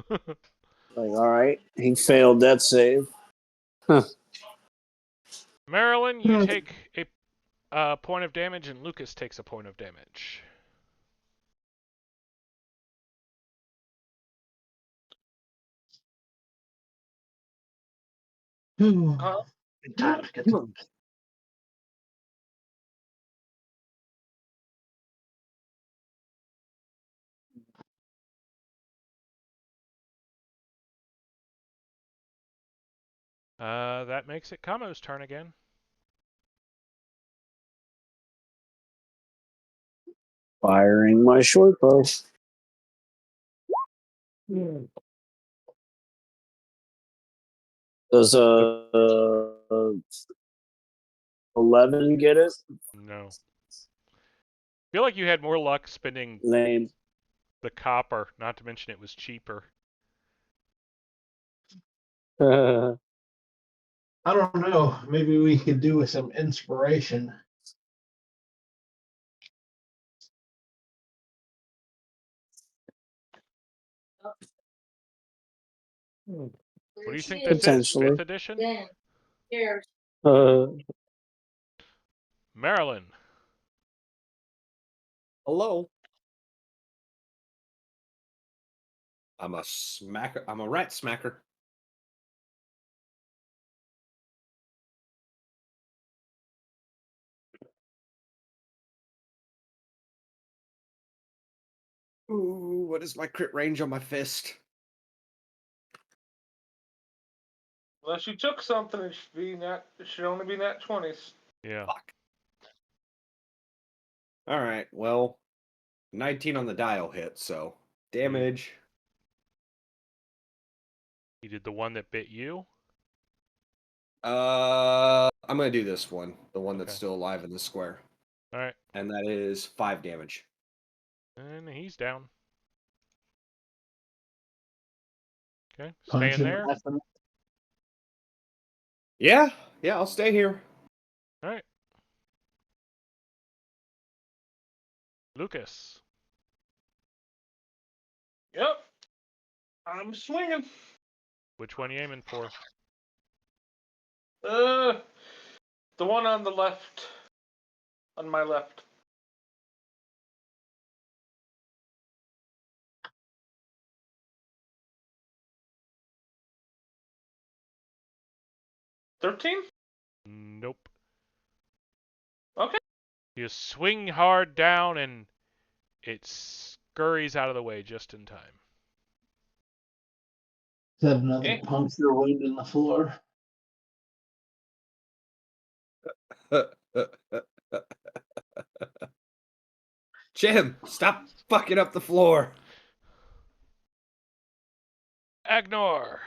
Like, all right. He failed that save. Marilyn, you take a point of damage, and Lucas takes a point of damage. Huh? Time to get to That makes it Kamo's turn again. Firing my short bow. Does 11 get it? No. I feel like you had more luck spending Lame. the copper, not to mention it was cheaper. I don't know. Maybe we could do with some inspiration. What do you think this is? Potentially. 5th edition? Then, here. Marilyn. Hello. I'm a smacker. I'm a rat smacker. Ooh, what is my crit range on my fist? Unless you took something, it should only be nat 20s. Yeah. Fuck. All right. Well, 19 on the dial hit, so damage. He did the one that bit you. I'm gonna do this one, the one that's Okay. still alive in the square, All right, and that is 5 damage. and he's down. Okay, Punch staying him there. half an- Yeah, I'll stay here. All right, Lucas. Yep. I'm swinging. Which one you aiming for? The one on the left. On my left. $13? Nope. Okay. You swing hard down, and it scurries out of the way just in time. Is that another Okay. puncture wound in the floor? Jim, stop fucking up the floor. Agnor.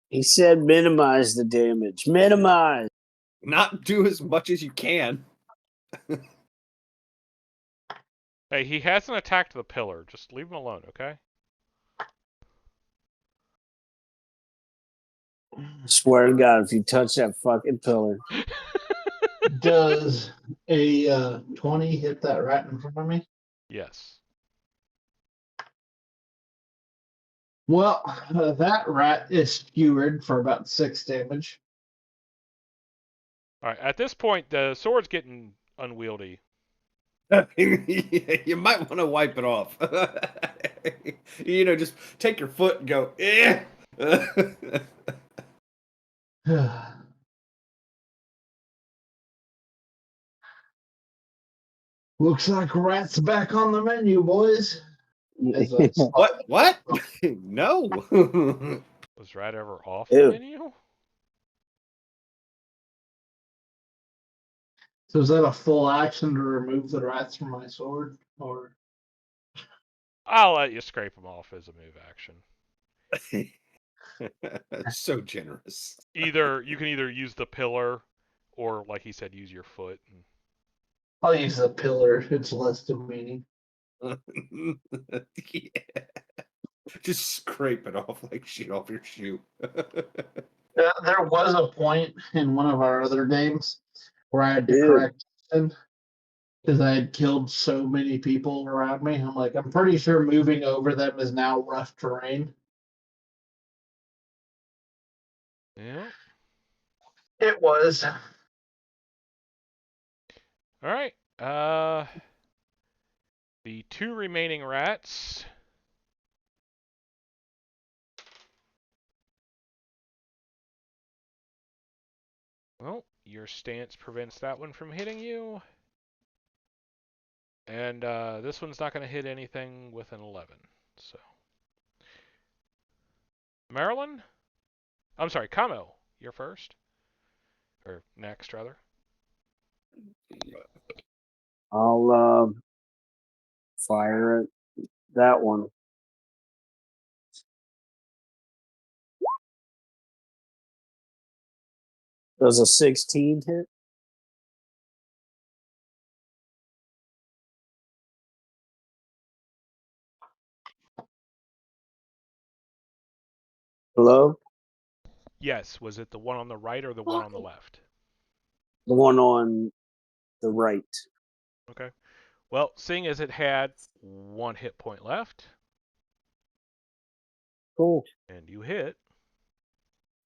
He said minimize the damage. Minimize. Not do as much as you can. Hey, he hasn't attacked the pillar. Just leave him alone, okay? Swear to God, if you touch that fucking pillar. Does a 20 hit that rat in front of me? Yes. Well, that rat is skewered for about 6 damage. All right. At this point, the sword's getting unwieldy. You might want to wipe it off. Just take your foot and go, eh. Looks like rat's back on the menu, boys. As I What? What? No. Was rat ever off the Ew. menu? So is that a full action to remove the rats from my sword? Or I'll let you scrape him off as a move action. So generous. You can either use the pillar, or like he said, use your foot. I'll use the pillar, it's less demeaning. Yeah. Just scrape it off like shit off your shoe. There was a point in one of our other games where I had to Ew. correct him because I had killed so many people around me. I'm like, I'm pretty sure moving over them is now rough terrain. Yeah. It was. All right. The 2 remaining rats. Well, your stance prevents that one from hitting you. And this one's not going to hit anything with an 11. So, Marilyn? I'm sorry, Kamo. You're first. Or next, rather. I'll fire at that one. Does a 16 hit? Hello? Yes. Was it the one on the right or the one on the left? The one on the right. Okay. Well, seeing as it had 1 hit point left, Cool. and you hit.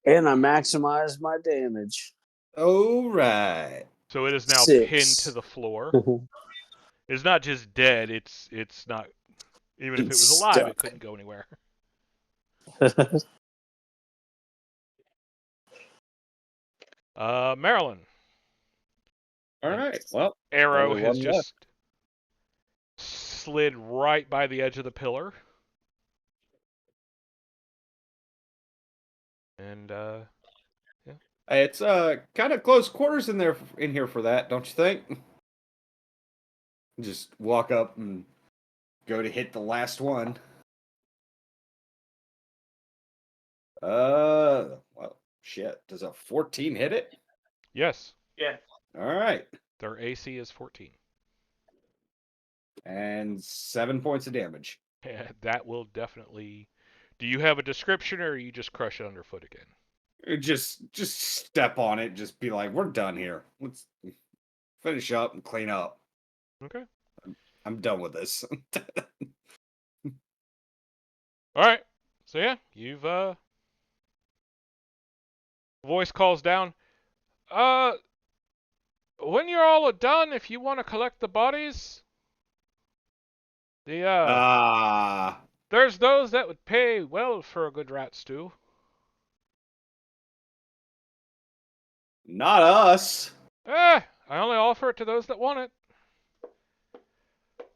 And I maximize my damage. All right. So it is now 6. pinned to the floor. It's not just dead. It's not. Even if it was alive, Stuck. it couldn't go anywhere. Marilyn. All right. Well, Arrow only has one left. just slid right by the edge of the pillar. And It's kind of close quarters in here for that, don't you think? Just walk up and go to hit the last one. Well, shit. Does a 14 hit it? Yes, Yeah. All right. their AC is 14. And 7 points of damage. That will definitely. Do you have a description, or you just crush it underfoot again? Just step on it. Just be like, we're done here. Let's finish up and clean up. Okay. I'm done with this. All right. So yeah, you've voice calls down. When you're all done, if you want to collect the bodies, Ah, there's those that would pay well for a good rat stew. not us. I only offer it to those that want it.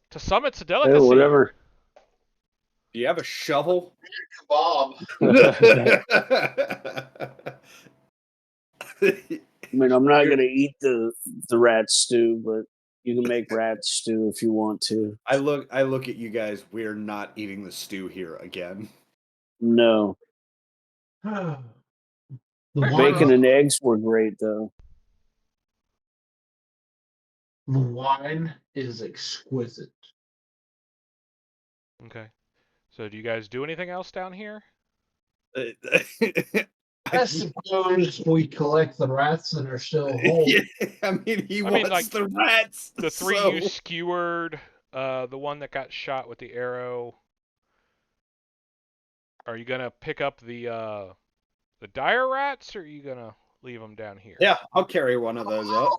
To some, it's a Hey, delicacy. whatever. Do you have a shovel? Bob. I mean, I'm not gonna eat the rat stew, but you can make rat stew if you want to. I look at you guys. We're not eating the stew here again. No, The bacon wine, and eggs were great though. the wine is exquisite. Okay. So do you guys do anything else down here? I suppose we collect the rats that are still whole. Yeah, I mean, he wants like, the rats. The three so... you skewered, the one that got shot with the arrow. Are you gonna pick up the dire rats, or are you gonna leave them down here? Yeah, I'll carry one of those up.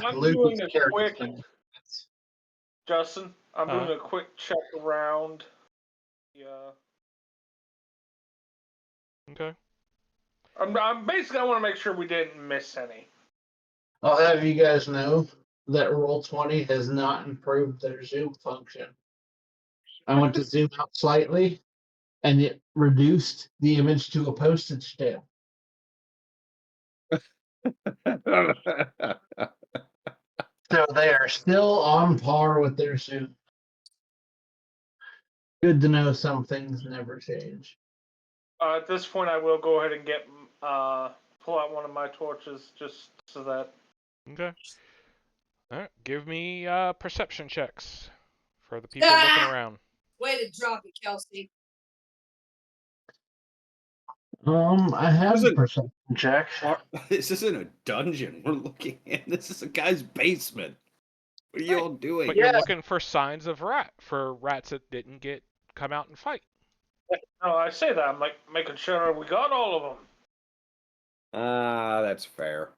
I'm Lucas doing a character quick- thing. Justin, I'm Huh? doing a quick check around. Yeah. Okay. I'm basically, I want to make sure we didn't miss any. I'll have you guys know that Roll20 has not improved their zoom function. I went to zoom out slightly, and it reduced the image to a postage stamp. So they are still on par with their zoom. Good to know some things never change. At this point, I will go ahead and get pull out one of my torches just so that. Okay. All right. Give me perception checks for the people looking around. Way to drop it, Kelsey. I have Is a it- perception check. This isn't a dungeon we're looking at. This is a guy's basement. What are you all doing? But you're looking for signs of rats that didn't come out and fight. No, I say that. I'm like making sure we got all of them. That's fair.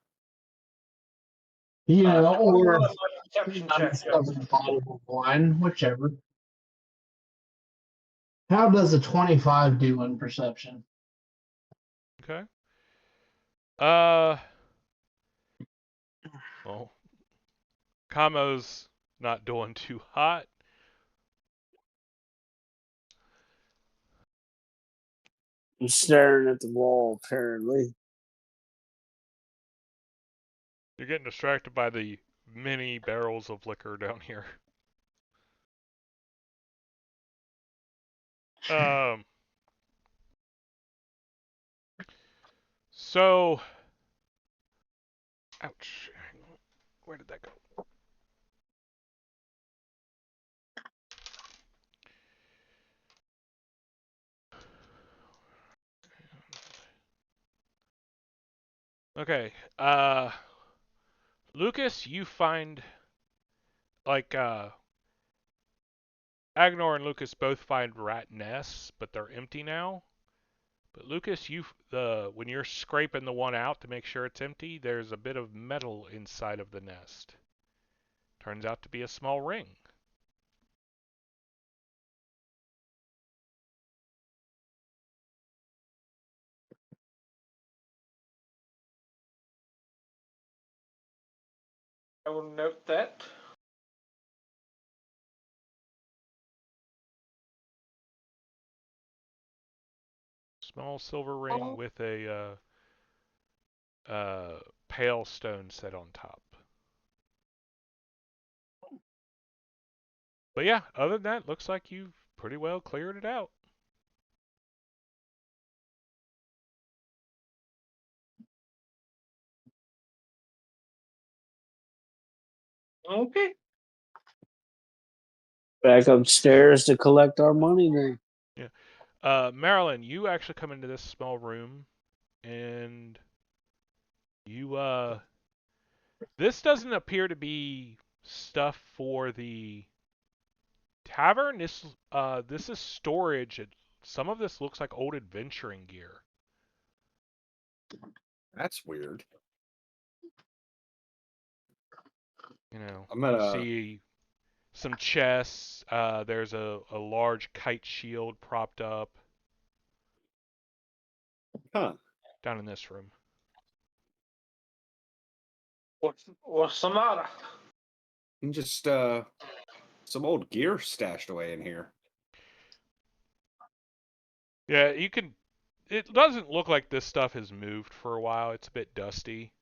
You know, I'm or doing my perception check. undiscovered bottle of wine, whichever. How does a 25 do in perception? Okay. Well, Kamo's not doing too hot. I'm staring at the wall. Apparently, You're getting distracted by the many barrels of liquor down here. So, ouch. Where did that go? Okay. Lucas, you find Agnor and Lucas both find rat nests, but they're empty now. But Lucas, when you're scraping the one out to make sure it's empty, there's a bit of metal inside of the nest. Turns out to be a small ring. I will note that. Small silver ring with a pale stone set on top. But yeah, other than that, looks like you've pretty well cleared it out. Okay. Back upstairs to collect our money then. Marilyn, you actually come into this small room, and you this doesn't appear to be stuff for the tavern. This is storage. Some of this looks like old adventuring gear. That's weird. You know, I'm you gonna. see some chests. There's a large kite shield propped up Huh. down in this room. What's the matter? Just some old gear stashed away in here. Yeah, you can. It doesn't look like this stuff has moved for a while. It's a bit dusty.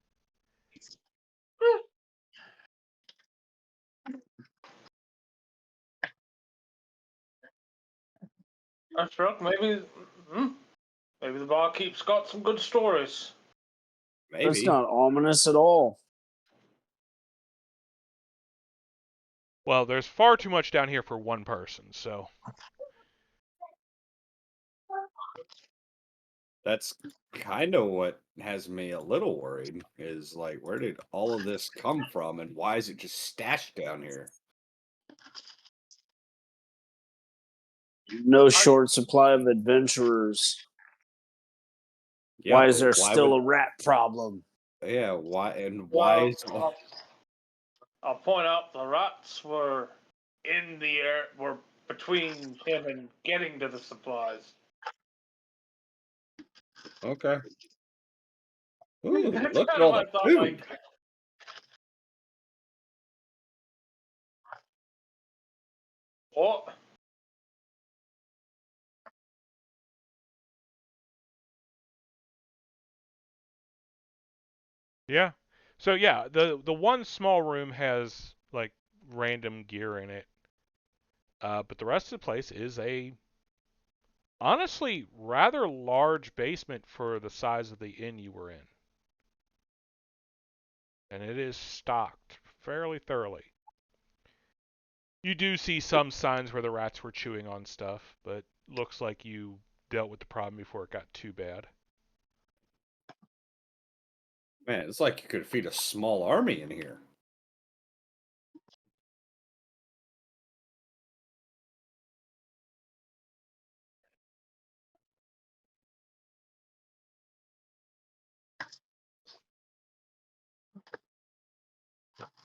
That's right. Maybe the barkeep's got some good stories. Maybe. That's not ominous at all. Well, there's far too much down here for one person, so. That's kind of what has me a little worried. Is like, where did all of this come from, and why is it just stashed down here? No short supply of adventurers. Yeah, Why is but there why still would? a rat problem? Yeah, why and why Well, is? I'll point out the rats were in the air, were between him and getting to the supplies. Okay. Ooh, That's look at kind of all what the I thought. food. Like, what? Yeah. So yeah, the one small room has like random gear in it. But the rest of the place is a honestly rather large basement for the size of the inn you were in. And it is stocked fairly thoroughly. You do see some signs where the rats were chewing on stuff, but looks like you dealt with the problem before it got too bad. Man, it's like you could feed a small army in here.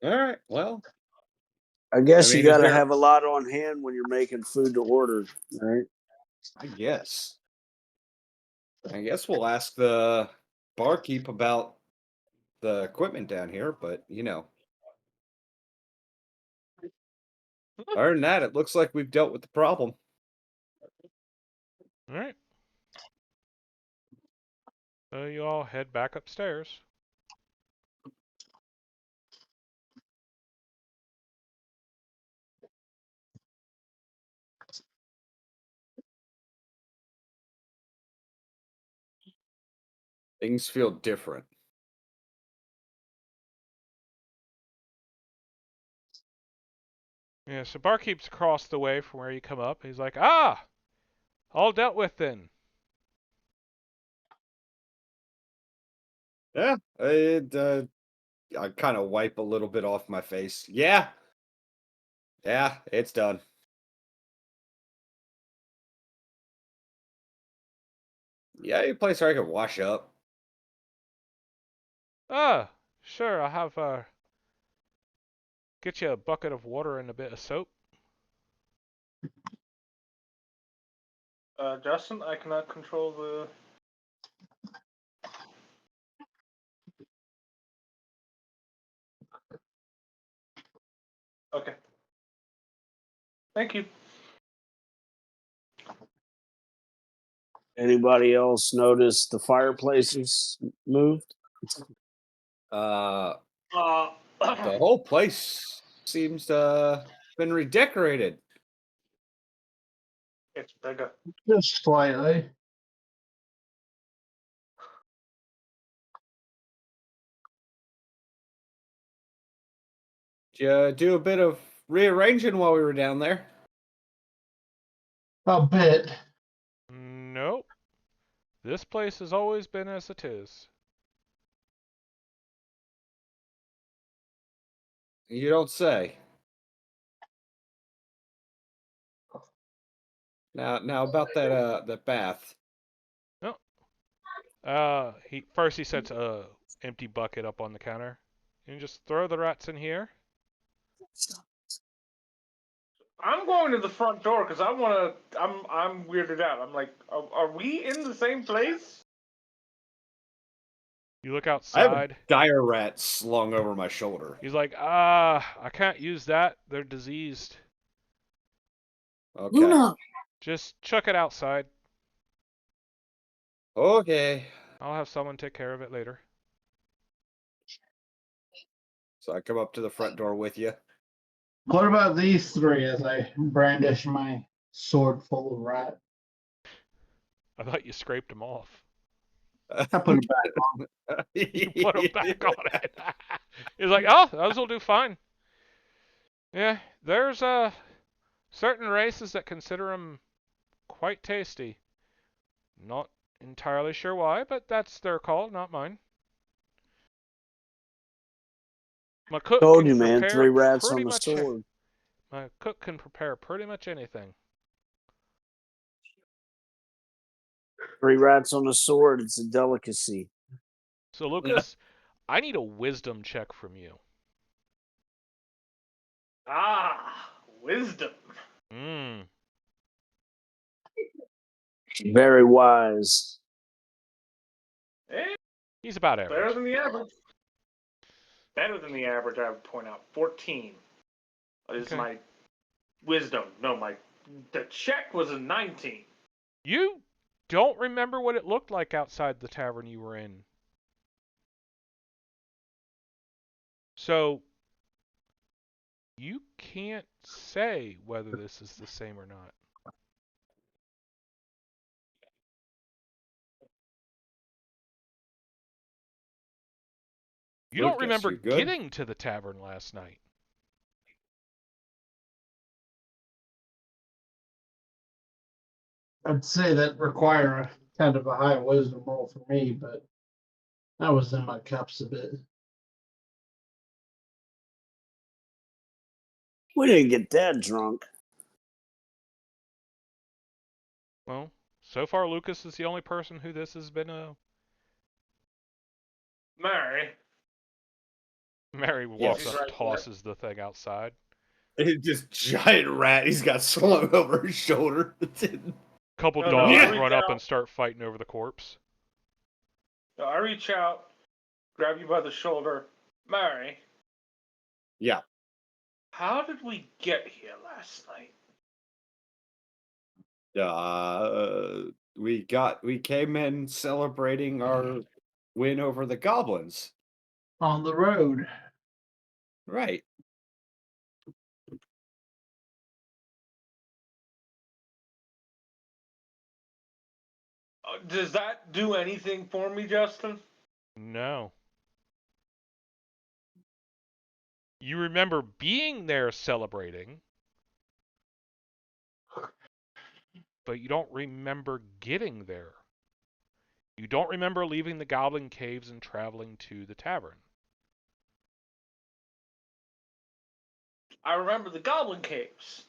All right. Well, I guess you mean, is got to there? have a lot on hand when you're making food to order, right? I guess. I guess we'll ask the barkeep about the equipment down here, but other than that, it looks like we've dealt with the problem. All right. So you all head back upstairs. Things feel different. Yeah, so barkeep's across the way from where you come up. He's like, ah, all dealt with then. Yeah, I kind of wipe a little bit off my face. Yeah, it's done. Yeah, any place where I can wash up. Ah, sure, I'll have get you a bucket of water and a bit of soap. Justin, I cannot control the. Okay. Thank you. Anybody else notice the fireplaces moved? Uh, Uh, the whole place seems to been redecorated. It's bigger. Just slightly. Did you do a bit of rearranging while we were down there? A bit. Nope. This place has always been as it is. You don't say. Now about that bath. He sets a empty bucket up on the counter. You just throw the rats in here. I'm going to the front door because I want to. I'm weirded out. I'm like, are we in the same place? You look I have a outside. dire rat slung over my shoulder. He's like, I can't use that. They're diseased. Okay. Luna. Just chuck it outside. Okay. I'll have someone take care of it later. So I come up to the front door with you. What about these three as I brandish my sword full of rat? I thought you scraped them off. I put it back. You put them back on it. He's like, oh, those will do fine. Yeah, there's certain races that consider them quite tasty. Not entirely sure why, but that's their call, not mine. My cook Told can you, man. prepare 3 rats pretty on the much. sword. My cook can prepare pretty much anything. 3 rats on the sword. It's a delicacy. So Lucas, I need a wisdom check from you. Ah, wisdom. Very wise. Eh, He's about better average. than the average. Better than the average, I would point out. 14 is Okay. my wisdom. No, the check was a 19. You don't remember what it looked like outside the tavern you were in. So you can't say whether this is the same or not. You don't Lucas, remember you good? getting to the tavern last night. I'd say that require a kind of a high wisdom roll for me, but I was in my cups a bit. We didn't get that drunk. Well, so far Lucas is the only person who this has been a... Mary. Mary walks She's up, right there. tosses the thing outside. It's just giant rat he's got slung over his shoulder. Couple No, dogs I reach run up out. and start fighting over the corpse. So I reach out, grab you by the shoulder. Mary, Yeah. how did we get here last night? We came in celebrating our win over the goblins. On the road. Right. Does that do anything for me, Justin? No. You remember being there celebrating, but you don't remember getting there. You don't remember leaving the Goblin Caves and traveling to the tavern. I remember the Goblin Caves.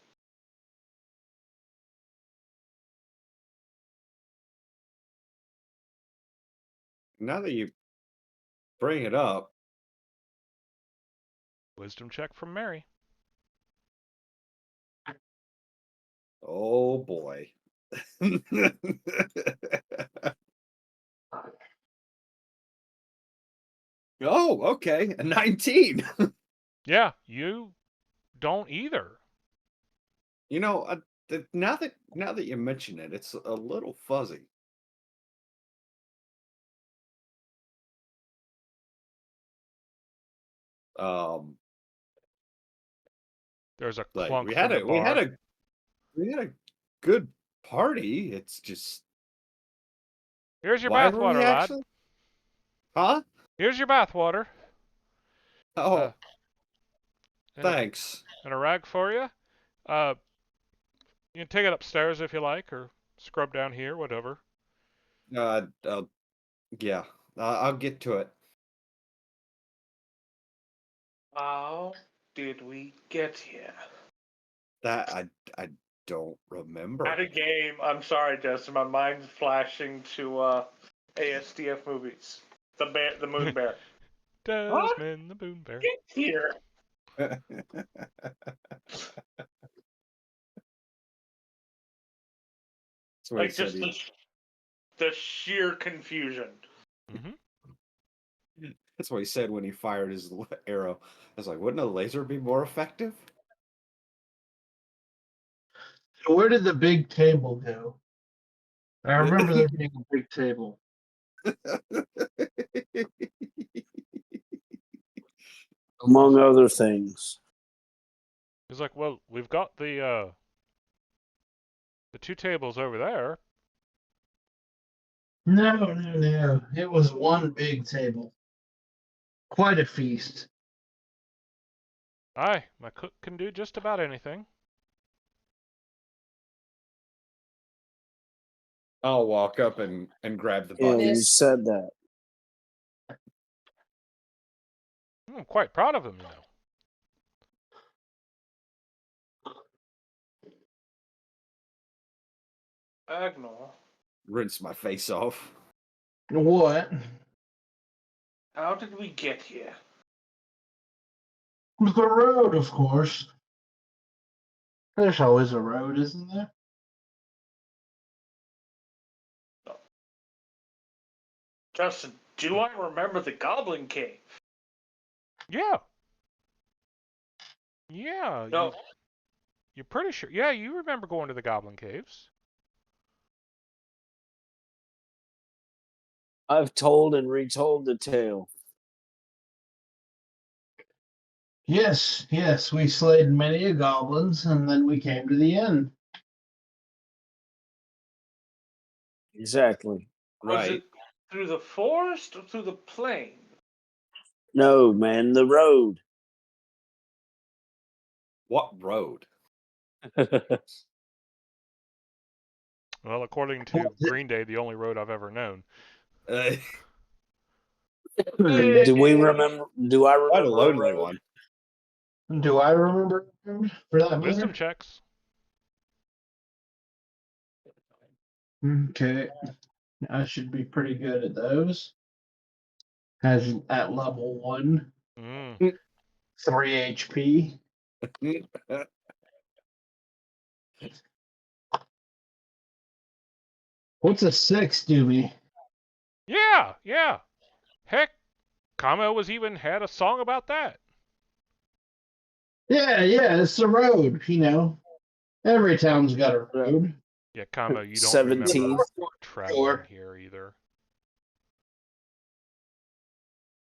Now that you bring it up, Wisdom check from Mary. oh boy. Oh, okay. A 19. Yeah, you don't either. You know, now that you mention it, it's a little fuzzy. Um, There's a Like clunk we had from the bar. we had a good party. It's just Here's your why were we bathwater, lad. actually? Huh? Here's your bathwater. Oh, And thanks. a rag for you. You can take it upstairs if you like, or scrub down here, whatever. Uh, yeah, I'll get to it. How did we get here? That I don't remember. At a game. I'm sorry, Justin. My mind's flashing to ASDF movies. The Moon Bear. Desmond the Boon Bear. Get here. That's what Like he said. just the sheer confusion. Mm-hmm. That's what he said when he fired his arrow. I was like, wouldn't a laser be more effective? Where did the big table go? I remember there being a big table. Among other things. He's like, well, we've got the 2 tables over there. No. It was one big table. Quite a feast. Aye, my cook can do just about anything. I'll walk up and grab the Yeah, bucket. you said that. I'm quite proud of him, you know. Agnor, Rinse my face off. What? how did we get here? The road, of course. There's always a road, isn't there? Justin, do I remember the Goblin Cave? Yeah. Yeah. No. You're pretty sure. Yeah, you remember going to the Goblin Caves. I've told and retold the tale. Yes, we slayed many a goblins, and then we came to the end. Exactly. Was Right. it through the forest or through the plain? No, man, the road. What road? Well, according to Green Day, the only road I've ever known. Do we remember? Do I remember? Quite a a lonely road? one. Do I remember for that Wisdom matter? checks. Okay, I should be pretty good at those. Has at level 1, Mm. 3 HP. What's a 6 do me? Yeah. Heck, Kamo was even had a song about that. Yeah, it's the road, you know. Every town's got a road. Yeah, Kamo, you don't 17. remember Sure. traveling here either.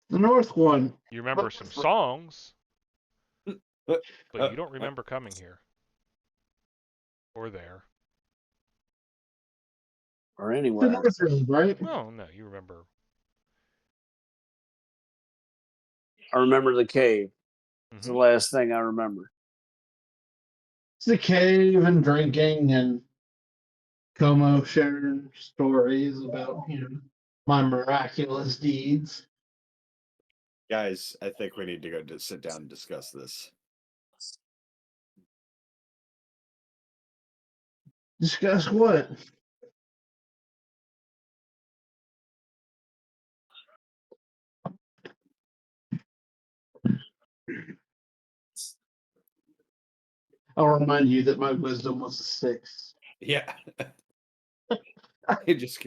The north one. You remember some songs, but you don't remember coming here. Or there. Or The anywhere. north road, right? Oh, no, you remember. I remember the cave. It's the Mhm. last thing I remember. It's the cave and drinking and Como sharing stories about, my miraculous deeds. Guys, I think we need to go to sit down and discuss this. Discuss what? I'll remind you that my wisdom was a 6. Yeah. It just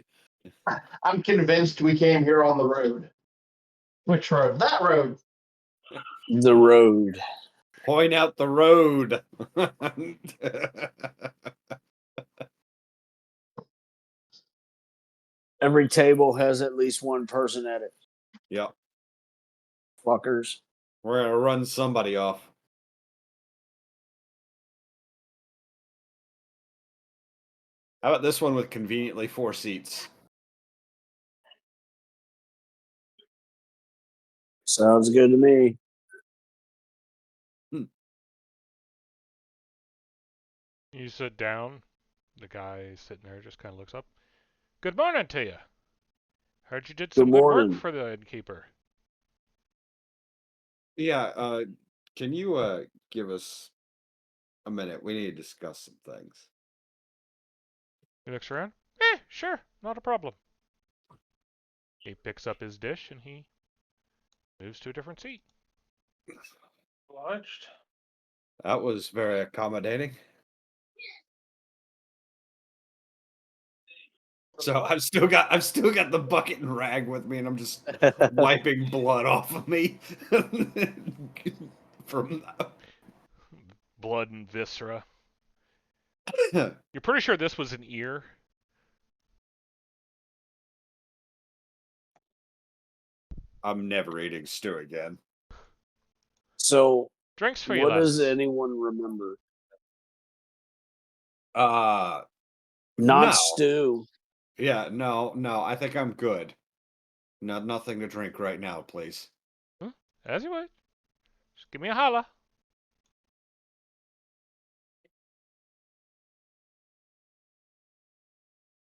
I'm convinced we came here on the road. Which road? That road. The road. point out the road. Every table has at least one person at it. Yep. Fuckers. We're gonna run somebody off. How about this one with conveniently 4 seats? Sounds good to me. You sit down. The guy sitting there just kind of looks up. Good morning to you. Heard you did some good work morning. for the innkeeper. Yeah, can you give us a minute? We need to discuss some things. He looks around. Sure, not a problem. He picks up his dish and he moves to a different seat. Obliged. That was very accommodating. So I've still got the bucket and rag with me, and I'm just wiping blood off of me from. Blood and viscera. You're pretty sure this was an ear? I'm never eating stew again. So, Drinks for you, what does lads. anyone remember? Not Not stew. Yeah, no. I think I'm good. Nothing to drink right now, please. As you would. Just give me a holla.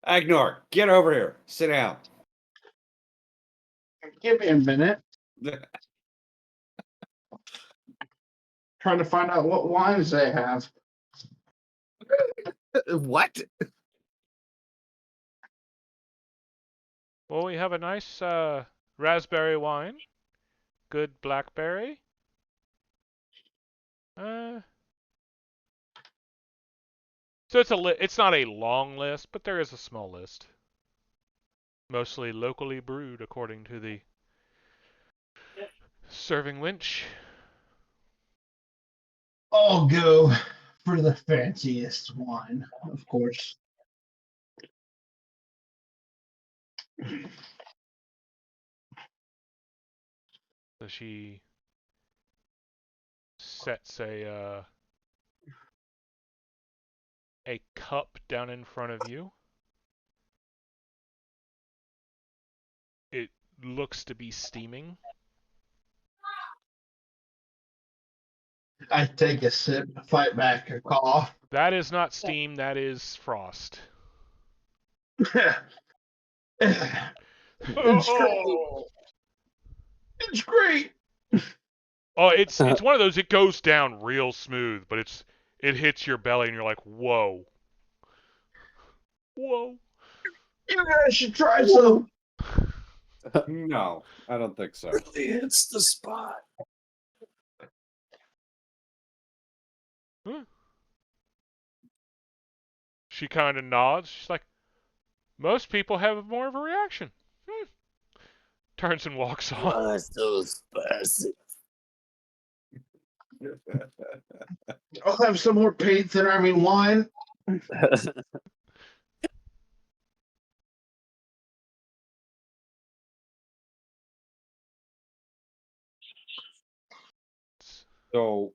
Agnor, get over here. Sit down. Give me a minute. Trying to find out what wines they have. What? Well, we have a nice raspberry wine. Good blackberry. So it's not a long list, but there is a small list. Mostly locally brewed, according to the serving wench. I'll go for the fanciest wine, of course. So she sets a cup down in front of you. It looks to be steaming. I take a sip, fight back a cough. That is not steam, that is frost. It's great. It's great. Oh, it's one of those. It goes down real smooth, but it hits your belly, and you're like, whoa, whoa. You guys should try some. No, I don't think so. Really hits the spot. Huh. She kind of nods. She's like, most people have more of a reaction. Turns and walks off. Why so spicy? I'll have some more paint than I mean wine. So,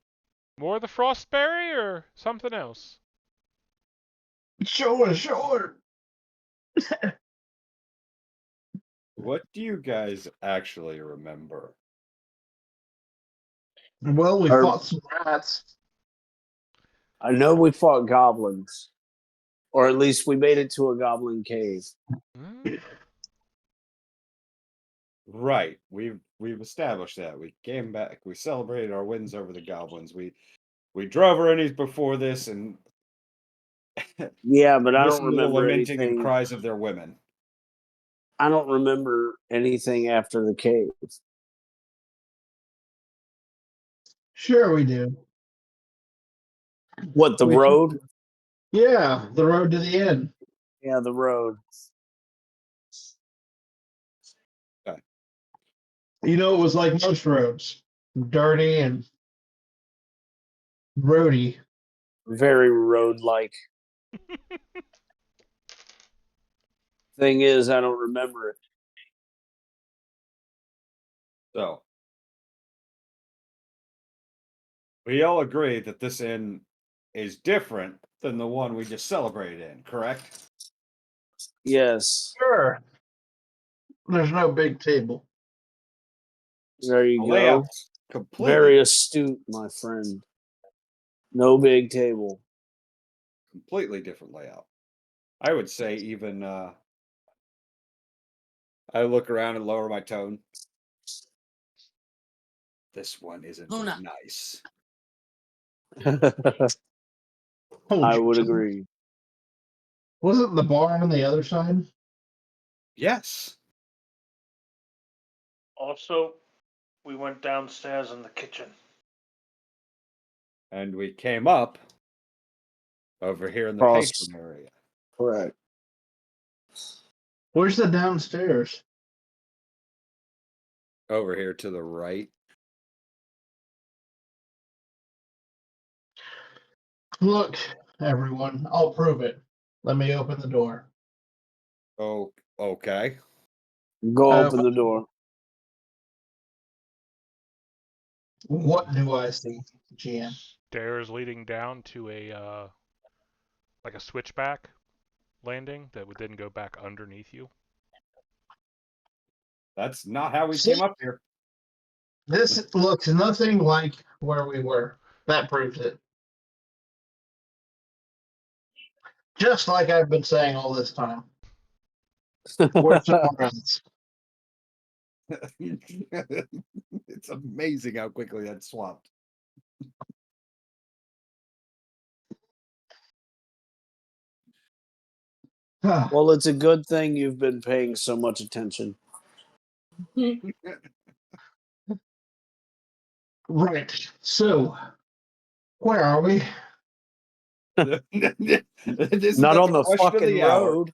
More of the frostberry or something else? Sure. what do you guys actually remember? Well, we fought some rats. I know we fought goblins, or at least we made it to a goblin cave. Right. We've established that. We came back. We celebrated our wins over the goblins. We drove our enemies before this and Yeah, but I don't listened to the remember lamenting and anything. cries of their women. I don't remember anything after the cave. Sure, we do. What, the road? Yeah, the road to the end. Yeah, the road. You know, it was like most roads, dirty and roady. Very road-like. Thing is, I don't remember it. So, we all agree that this inn is different than the one we just celebrated in, correct? Yes. Sure. There's no big table. There The you go. layout's completely Very astute, my friend. No big table. completely different layout. I would say even I look around and lower my tone. This one isn't as nice. I would agree. Wasn't the bar on the other side? Yes. Also, we went downstairs in the kitchen. And we came up over here in the Cross. patron area. Correct. Where's the downstairs? Over here to the right. Look, everyone, I'll prove it. Let me open the door. Oh, okay. Go open the door. What do I see, GM? Stairs leading down to a like a switchback landing that would then go back underneath you. That's not how we See? came up here. This looks nothing like where we were. That proves it. Just like I've been saying all this time. We're somewhere else. It's amazing how quickly that swapped. Well, it's a good thing you've been paying so much attention. Right. So, where are we? Isn't Not that on the question of fucking hour? road.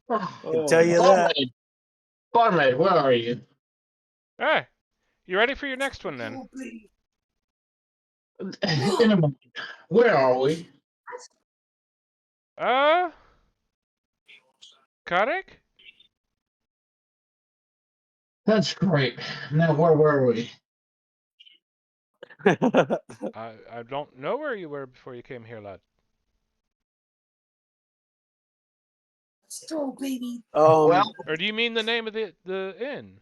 Oh, Tell you that. Barmaid, where are you? Hey, you ready for your next one then? In a moment. Where are we? Karek? That's great. Now, where were we? I don't know where you were before you came here, lad. Well, Or do you mean the name of the inn?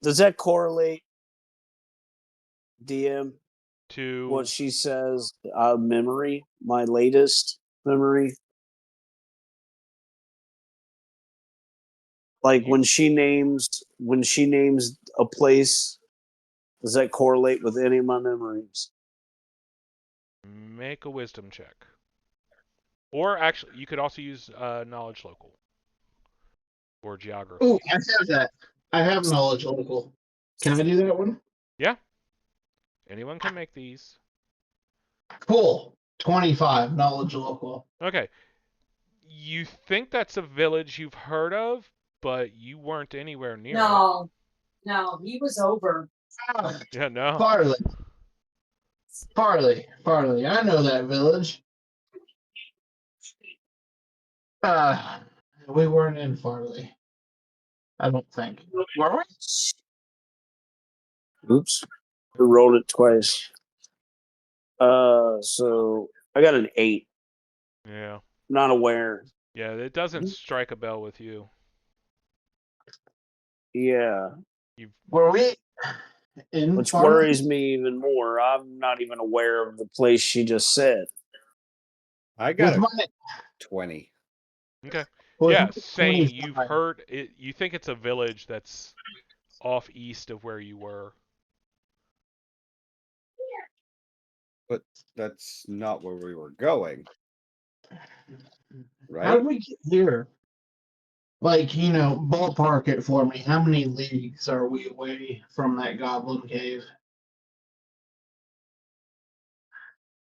Does that correlate, DM, To what she says? Memory, my latest memory. Like when she names a place, does that correlate with any of my memories? make a wisdom check. Or actually, you could also use knowledge local or geography. oh, I have that. I have knowledge local. Can I do that one? Yeah. Anyone can make these. Cool. 25 knowledge local. Okay. You think that's a village you've heard of, but you weren't anywhere near No, he was over. it. Yeah, no. Farley. I know that village. We weren't in Farley. I don't think. Were we? Oops. I rolled it twice. So I got an 8. Yeah. Not aware. Yeah, it doesn't strike a bell with you. Yeah. Were we in Which Farley? worries me even more. I'm not even aware of the place she just said. I got With a my 20. Okay. with Yeah, my saying you've 25. heard it. You think it's a village that's off east of where you were. But that's not where we were going, How right? did we get here? Like, ballpark it for me. How many leagues are we away from that goblin cave?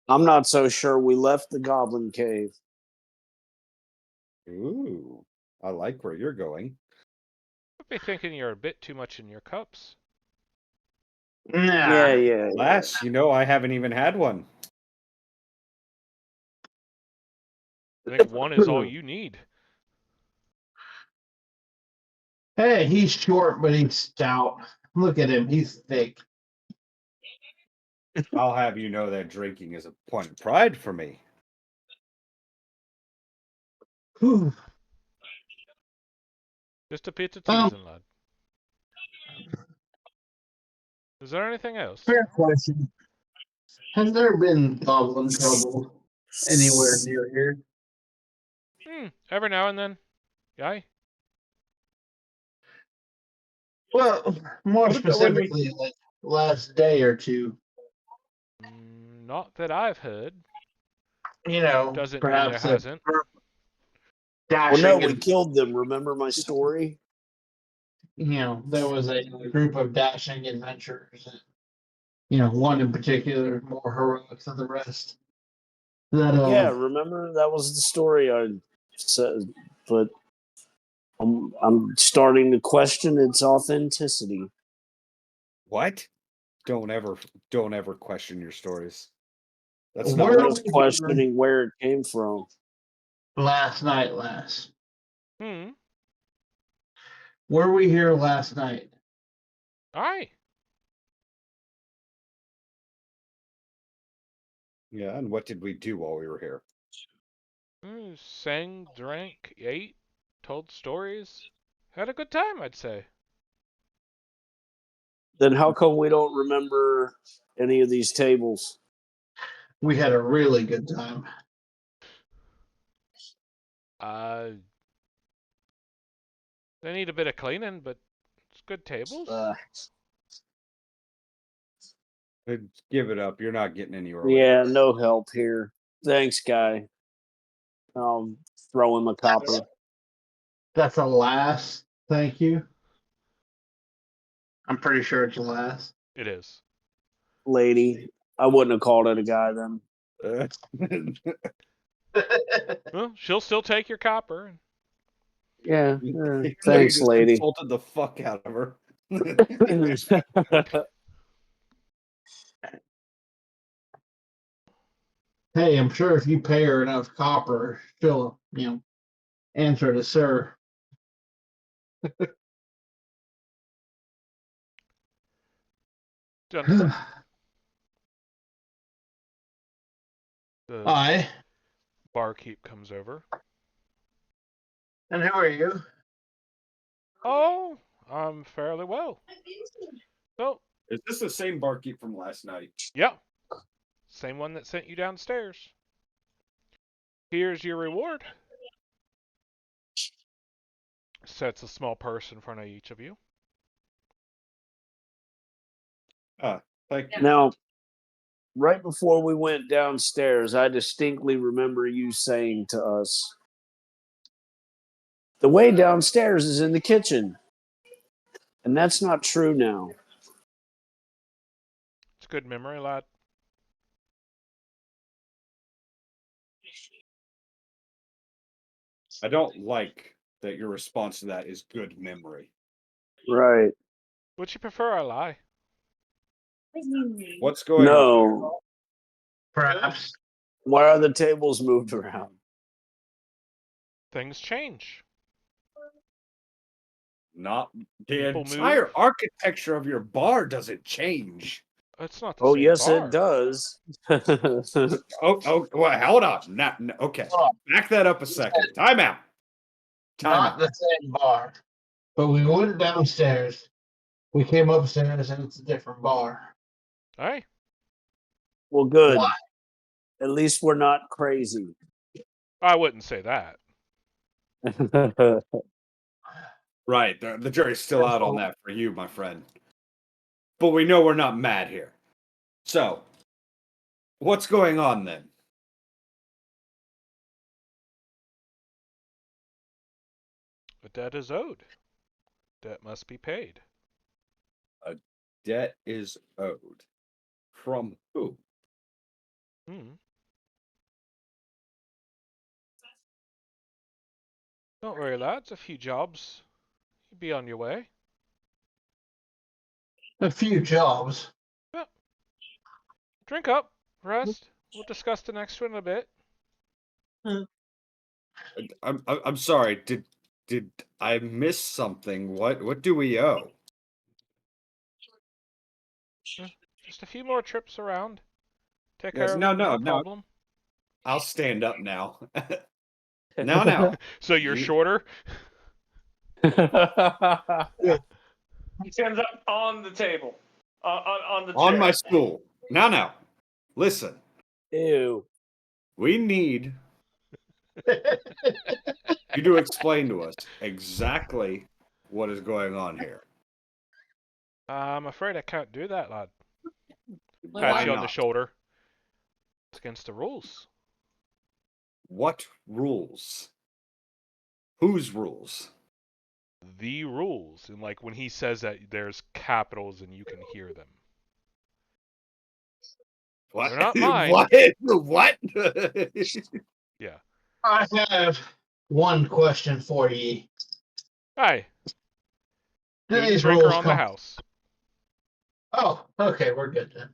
I'm not so sure we left the Goblin Cave. Ooh, I like where you're going. I'd be thinking you're a bit too much in your cups. Nah. Yeah. Lass, I haven't even had one. I think one is all you need. Hey, he's short, but he's stout. Look at him. He's thick. I'll have you know that drinking is a point of pride for me. Whew. Just a bit of Um, teasing, lad. Is there anything else? Fair question. Has there been goblin trouble anywhere near here? Every now and then. Aye. Well, more What about when we- specifically, like last day or two. Not that I've heard. You know, Doesn't mean there perhaps a hasn't. Well, dashing. no, we and, killed them. Remember my story? there was a group of dashing adventurers. And, one in particular more heroic than the rest. That Yeah, remember that was the story I said, but I'm starting to question its authenticity. What? Don't ever question your stories. That's I'm not Where- just questioning where it came from. last night, last. Hmm. Were we here last night? Aye. Yeah, and what did we do while we were here? Sang, drank, ate, told stories. Had a good time, I'd say. Then how come we don't remember any of these tables? We had a really good time. They need a bit of cleaning, but it's good tables. Give it up. You're not getting anywhere. Yeah, no help here. Thanks, guy. Throw him a copper. That's a last. Thank you. I'm pretty sure it's a last. It is. Lady. I wouldn't have called it a guy then. Well, she'll still take your copper. Yeah. Thanks, lady. Insulted the fuck out of her. Hey, I'm sure if you pay her enough copper, she'll, answer to sir. Gentlemen, the Aye. barkeep comes over. And who are you? Oh, I'm fairly well. So, Is this the same barkeep from last night? yeah. Same one that sent you downstairs. Here's your reward. Sets a small purse in front of each of you. Thank you. Now, right before we went downstairs, I distinctly remember you saying to us, the way downstairs is in the kitchen. And that's not true now. It's a good memory, lad. I don't like that your response to that is good memory. Right. Would you prefer I lie? What's going on? No. Perhaps. Why are the tables moved around? Things change. Not the People entire move. architecture of your bar doesn't change. It's not the Oh, same yes, bar. it does. Oh, well, hold on. Okay. Back that up a second. Time out. Not the same bar. But we went downstairs. We came upstairs and it's a different bar. Aye. Well, good. Why? At least we're not crazy. I wouldn't say that. Right. The jury's still out on that for you, my friend. But we know we're not mad here. So, what's going on then? A debt is owed. Debt must be paid. Debt is owed. From who? Don't worry, lads. A few jobs. You'll be on your way. A few jobs. Drink up. Rest. We'll discuss the next one in a bit. I'm sorry. Did I miss something? What do we owe? Just a few more trips around. Take Yes, care of no, it, no, no no. problem. I'll stand up now. Now. So you're You- shorter? He stands up on the table, on the On chair. my stool. Now. Listen, Ew. we need you to explain to us exactly what is going on here. I'm afraid I can't do that, lad. Why Pat Why you on the not? shoulder. It's against the rules. What rules? Whose rules? The rules. And like when he says that there's capitals and you can hear them. What? They're not mine. What? What? Yeah. I have one question for ye. Hi. Do Food and these drink are rules on the come? house. Oh, okay, we're good then.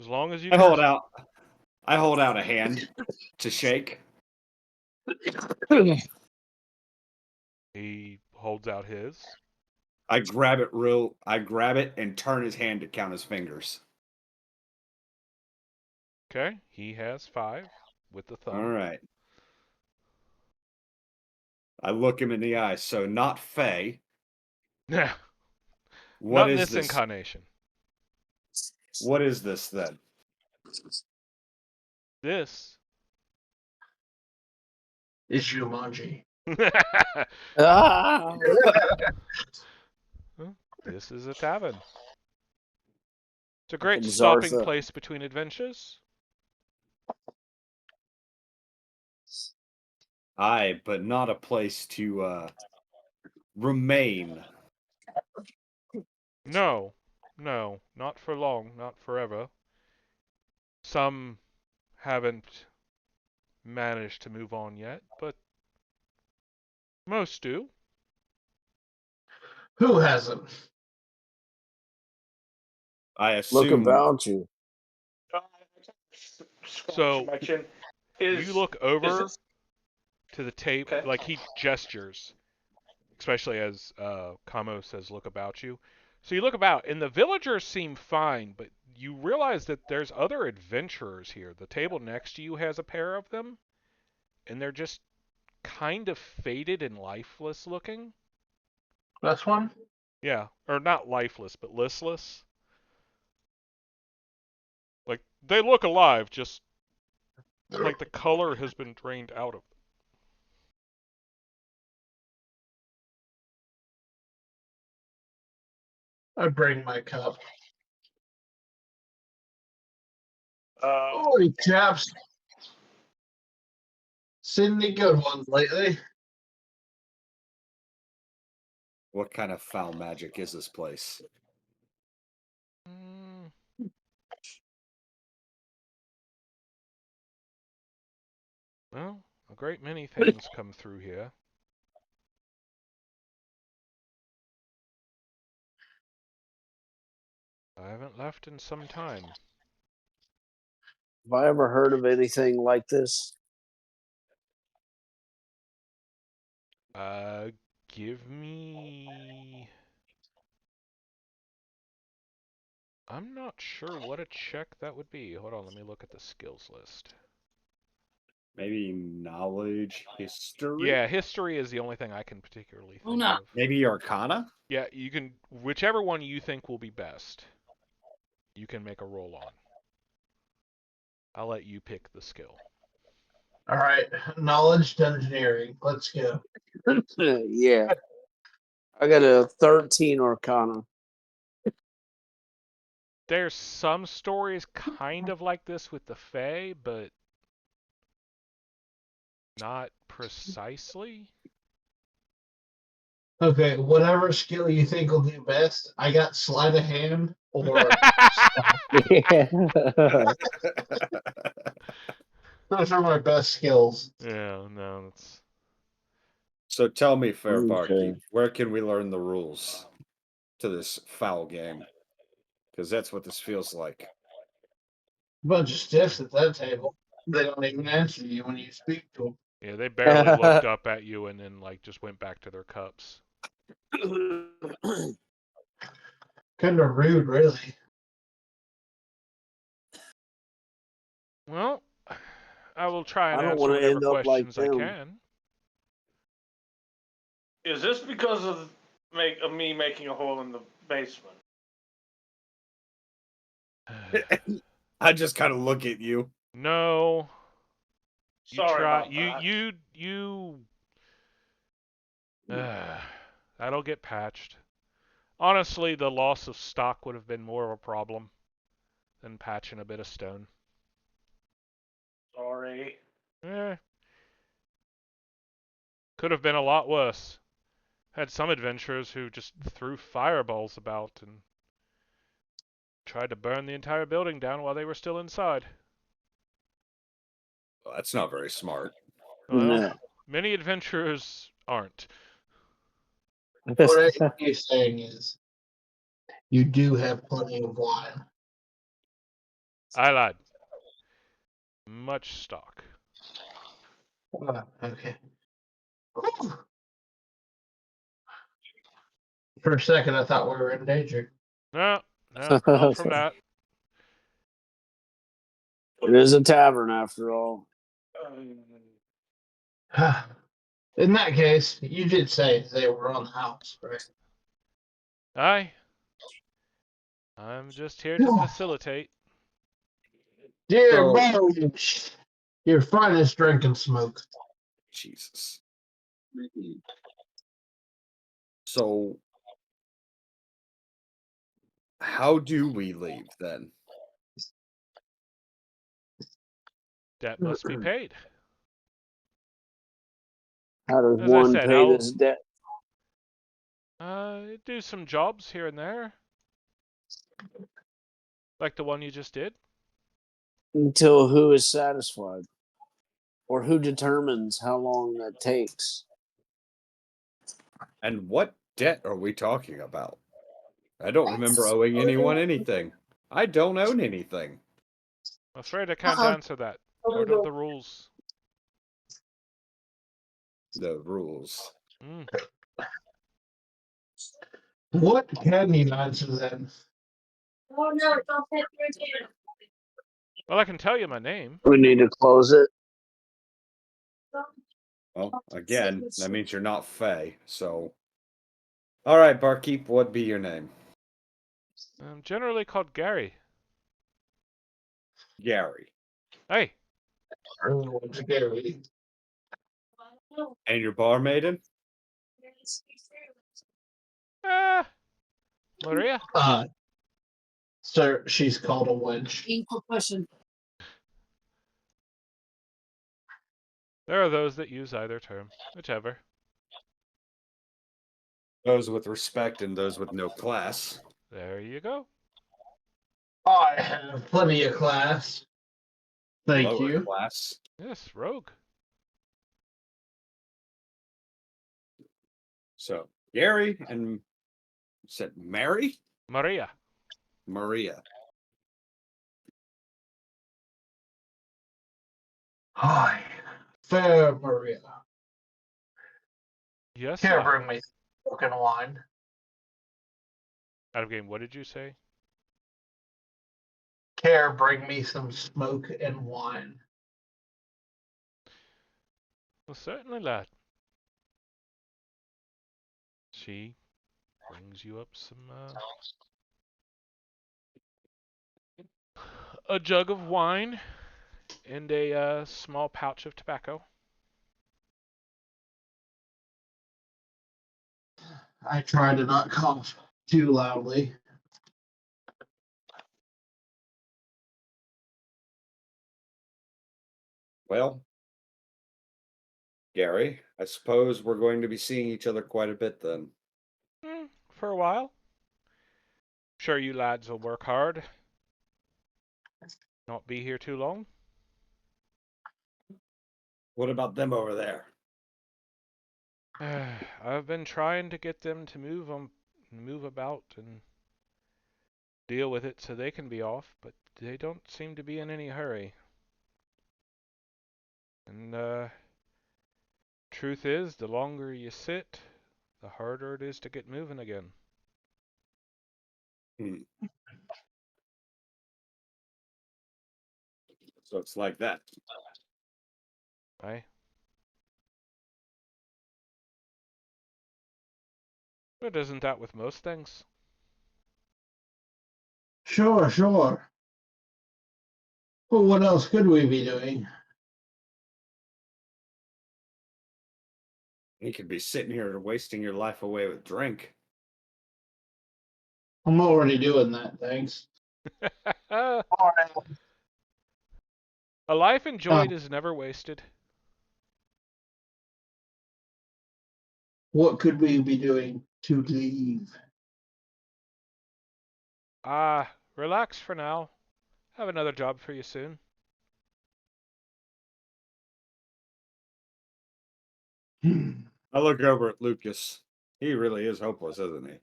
As long as you I can. hold out a hand to shake. He holds out his. I grab it and turn his hand to count his fingers. Okay. He has 5 with the thumb. All right. I look him in the eye. So not Fey. Yeah. What Not in is this this? incarnation. What is this then? This. Is Jumanji. Ah. This is a tavern. It's a great Fucking stopping Zartha. place between adventures. Aye, but not a place to remain. No, not for long, not forever. Some haven't managed to move on yet, but most do. Who hasn't? I Look assume about you. So, My chin. You look Is over this to the tape, okay? like he gestures, especially as Kamo says, "Look about you." So you look about, and the villagers seem fine, but you realize that there's other adventurers here. The table next to you has a pair of them, and they're just kind of faded and lifeless looking. This one? Yeah, or not lifeless, but listless. Like they look alive, just like the color has been drained out of them. I bring my cup. Uh, Holy chaps. Seen any good ones lately? what kind of foul magic is this place? Mm. Well, a great many things come through here. I haven't left in some time. Have I ever heard of anything like this? Give me... I'm not sure what a check that would be. Hold on, let me look at the skills list. Maybe knowledge, history? Yeah, history is the only thing I can particularly think no. of. Maybe arcana? Yeah, you can... Whichever one you think will be best, you can make a roll on. I'll let you pick the skill. All right, knowledge to engineering. Let's go. Yeah. I got a 13 Arcana. There's some stories kind of like this with the Fae, but not precisely. Okay, whatever skill you think will do best. I got sleight of hand or Yeah. those are my best skills. Yeah, no, that's... So tell me, fair Okay. barkeep, where can we learn the rules to this foul game? Because that's what this feels like. Bunch of stiffs at that table. They don't even answer you when you speak to them. Yeah, they barely looked up at you and then like just went back to their cups. Kind of rude, really. Well, I will try and I don't answer want to whatever end up like questions I them. can. Is this because of me making a hole in the basement? I just kind of look at you. No. You Sorry try. about that. That'll get patched. Honestly, the loss of stock would have been more of a problem than patching a bit of stone. Sorry. Eh, could have been a lot worse. Had some adventurers who just threw fireballs about and tried to burn the entire building down while they were still inside. Well, that's not very smart. Well, No. many adventurers aren't. What he's saying is, you do have plenty of wine. I lied. Much stock. Okay. For a second, I thought we were in danger. No, not from that. It is a tavern after all. In that case, you did say they were on the house, right? Aye. I'm just here to facilitate. Dear So- Bones, your finest drink and smoke. Jesus. So, how do we leave then? Debt must be paid. How does As I one said, pay I'll this debt? do some jobs here and there. Like the one you just did. Until who is satisfied? Or who determines how long that takes? And what debt are we talking about? I don't remember owing anyone anything. I don't own anything. I'm afraid I can't answer that. Out of the rules. The rules. Mm. What can you answer then? Oh no, don't hit your hand. Well, I can tell you my name. We need to close it. Well, again, that means you're not Fey, so. Alright, barkeep, what be your name? I'm generally called Gary. Gary. Hey, And your barmaiden? Maria. Sir, she's called a wench. There are those that use either term. Whichever. Those with respect and those with no class. There you go. I have plenty of class. Thank Lower you. class. Yes, rogue. So, Gary and said Mary? Maria. Maria. Hi, fair Maria. Yes, Care sir. bring me broken wine. Out of game, what did you say? Care bring me some smoke and wine. Well, certainly, lad. She brings you up some, a jug of wine and a small pouch of tobacco. I try to not cough too loudly. Well, Gary, I suppose we're going to be seeing each other quite a bit then. For a while. Sure you lads will work hard. Not be here too long. What about them over there? I've been trying to get them to move about and deal with it so they can be off, but they don't seem to be in any hurry. And truth is, the longer you sit, the harder it is to get moving again. Hmm. So it's like that. Aye. But isn't that with most things? Sure, sure. But what else could we be doing? You could be sitting here wasting your life away with drink. I'm already doing that, thanks. A life enjoyed is never wasted. What could we be doing to leave? Relax for now. Have another job for you soon. I look over at Lucas. He really is hopeless, isn't he?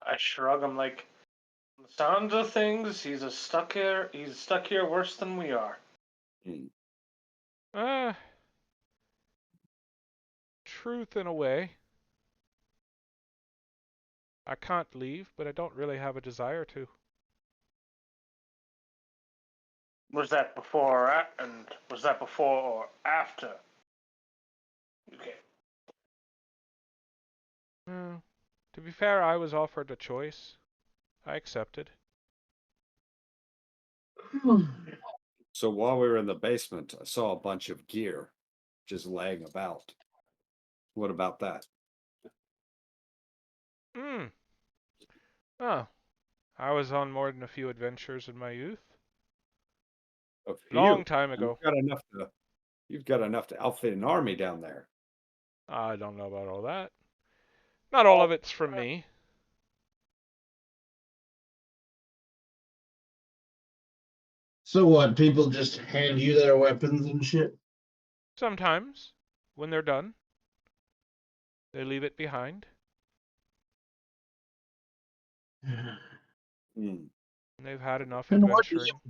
I shrug. I'm like, from the sounds of things, he's stuck here. He's stuck here worse than we are. Hmm. Truth in a way. I can't leave, but I don't really have a desire to. Was that before and was that before or after? Okay. To be fair, I was offered a choice. I accepted. So while we were in the basement, I saw a bunch of gear just laying about. What about that? Hmm. Oh, I was on more than a few adventures in my youth. A Long few. time ago. You've got enough to outfit an army down there. I don't know about all that. Not all of it's from me. So what? People just hand you their weapons and shit? Sometimes, when they're done, they leave it behind. Hmm. And they've had enough And what do adventuring.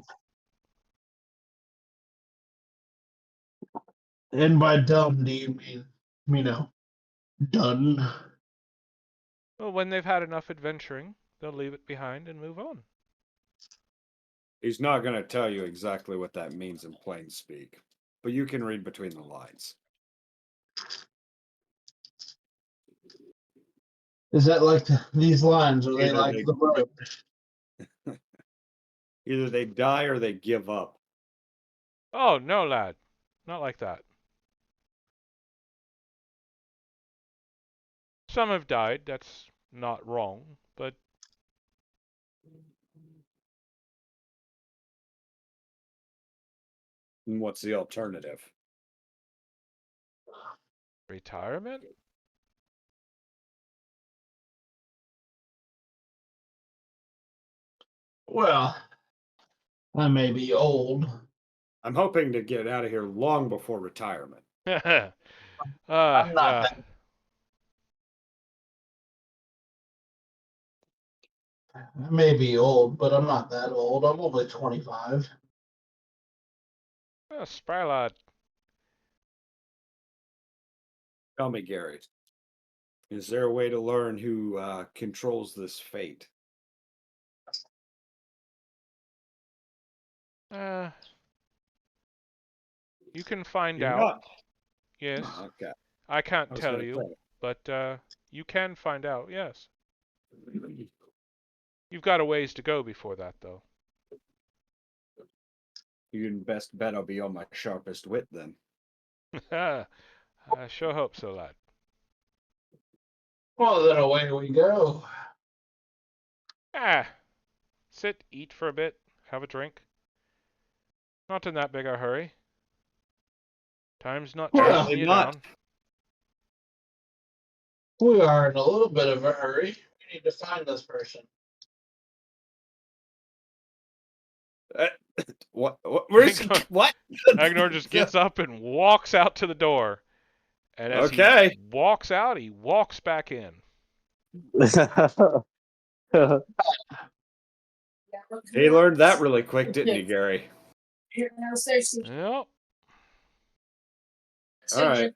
and by dumb do you mean, you know, done? Well, when they've had enough adventuring, they'll leave it behind and move on. He's not going to tell you exactly what that means in plain speak, but you can read between the lines. Is that like these lines? Are they Either like they, the road? either they die or they give up. Oh, no, lad. Not like that. Some have died, that's not wrong, but And what's the alternative? retirement? Well, I may be old. I'm hoping to get out of here long before retirement. I'm not Yeah. that. I may be old, but I'm not that old. I'm only 25. Spry lad. Tell me, Gary, is there a way to learn who controls this fate? Uh, you can find You're out. not. Yes. Okay. I can't I was tell going you, to but you can find out, yes. say. You've got a ways to go before that, though. You can best bet I'll be on my sharpest wit then. I sure hope so, lad. Well, then away we go. Sit, eat for a bit, have a drink. Not in that big a hurry. Time's not Well, chasing Apparently you not. down. we are in a little bit of a hurry. We need to find this person. What? Where's he? What? Agnor just gets up and walks out to the door. And as Okay. he walks out, he walks back in. He learned that really quick, didn't he, Gary? Here downstairs. Yep. All right.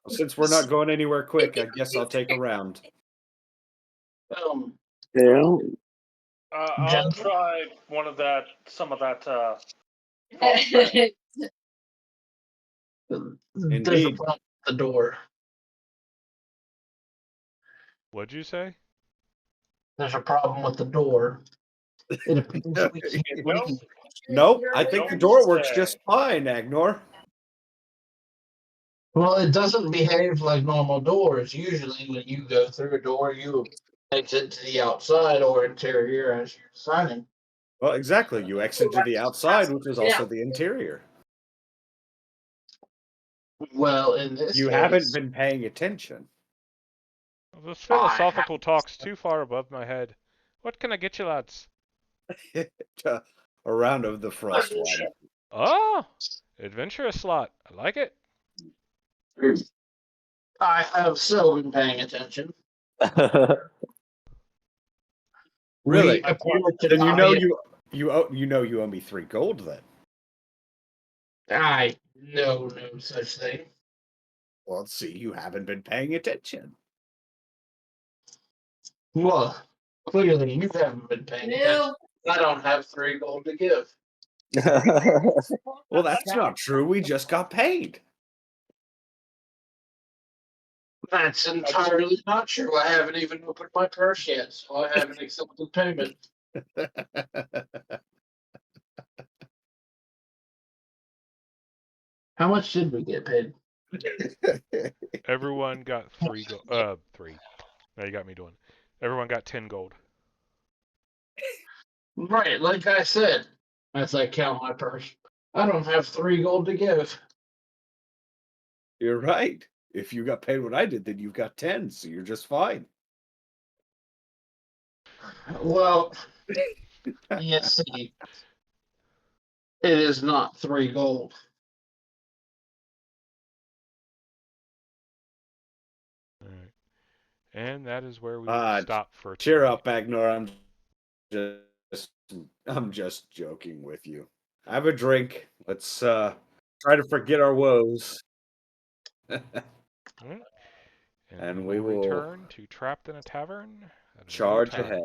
Since we're not going anywhere quick, I guess I'll take a round. Yeah. I'll Gentlemen? try some of that. There's a Indeed. problem with the door. What'd you say? There's a problem with the door. It appears we can't Nope. leave. Nope, I think the door works just fine, Agnor. Well, it doesn't behave like normal doors. Usually, when you go through a door, you exit to the outside or interior as you're deciding. Well, exactly. You exit to the outside, which is also the interior. Well, in this You case, haven't been paying attention. This philosophical talk's too far above my head. What can I get you, lads? A round of the frost one. Oh, adventurous slot. I like it. I have still been paying attention. Really? We appear to Then not be. you owe me 3 gold then. I know no such thing. Well, see, you haven't been paying attention. Well, clearly you haven't been paying attention. I don't have 3 gold to give. Well, that's not true. We just got paid. That's entirely not true. I haven't even opened my purse yet, so I haven't accepted payment. How much did we get paid? Everyone got 3 gold. 3. Now you got me doing. Everyone got 10 gold. Right, like I said, as I count my purse, I don't have 3 gold to give. You're right. If you got paid what I did, then you've got 10, so you're just fine. Well, you see, it is not 3 gold. All right. And that is where we Uh, stop for Cheer tonight. up, Agnor. I'm just joking with you. Have a drink. Let's try to forget our woes. All right. And we we will will return to Trapped in a Tavern at another charge time. ahead.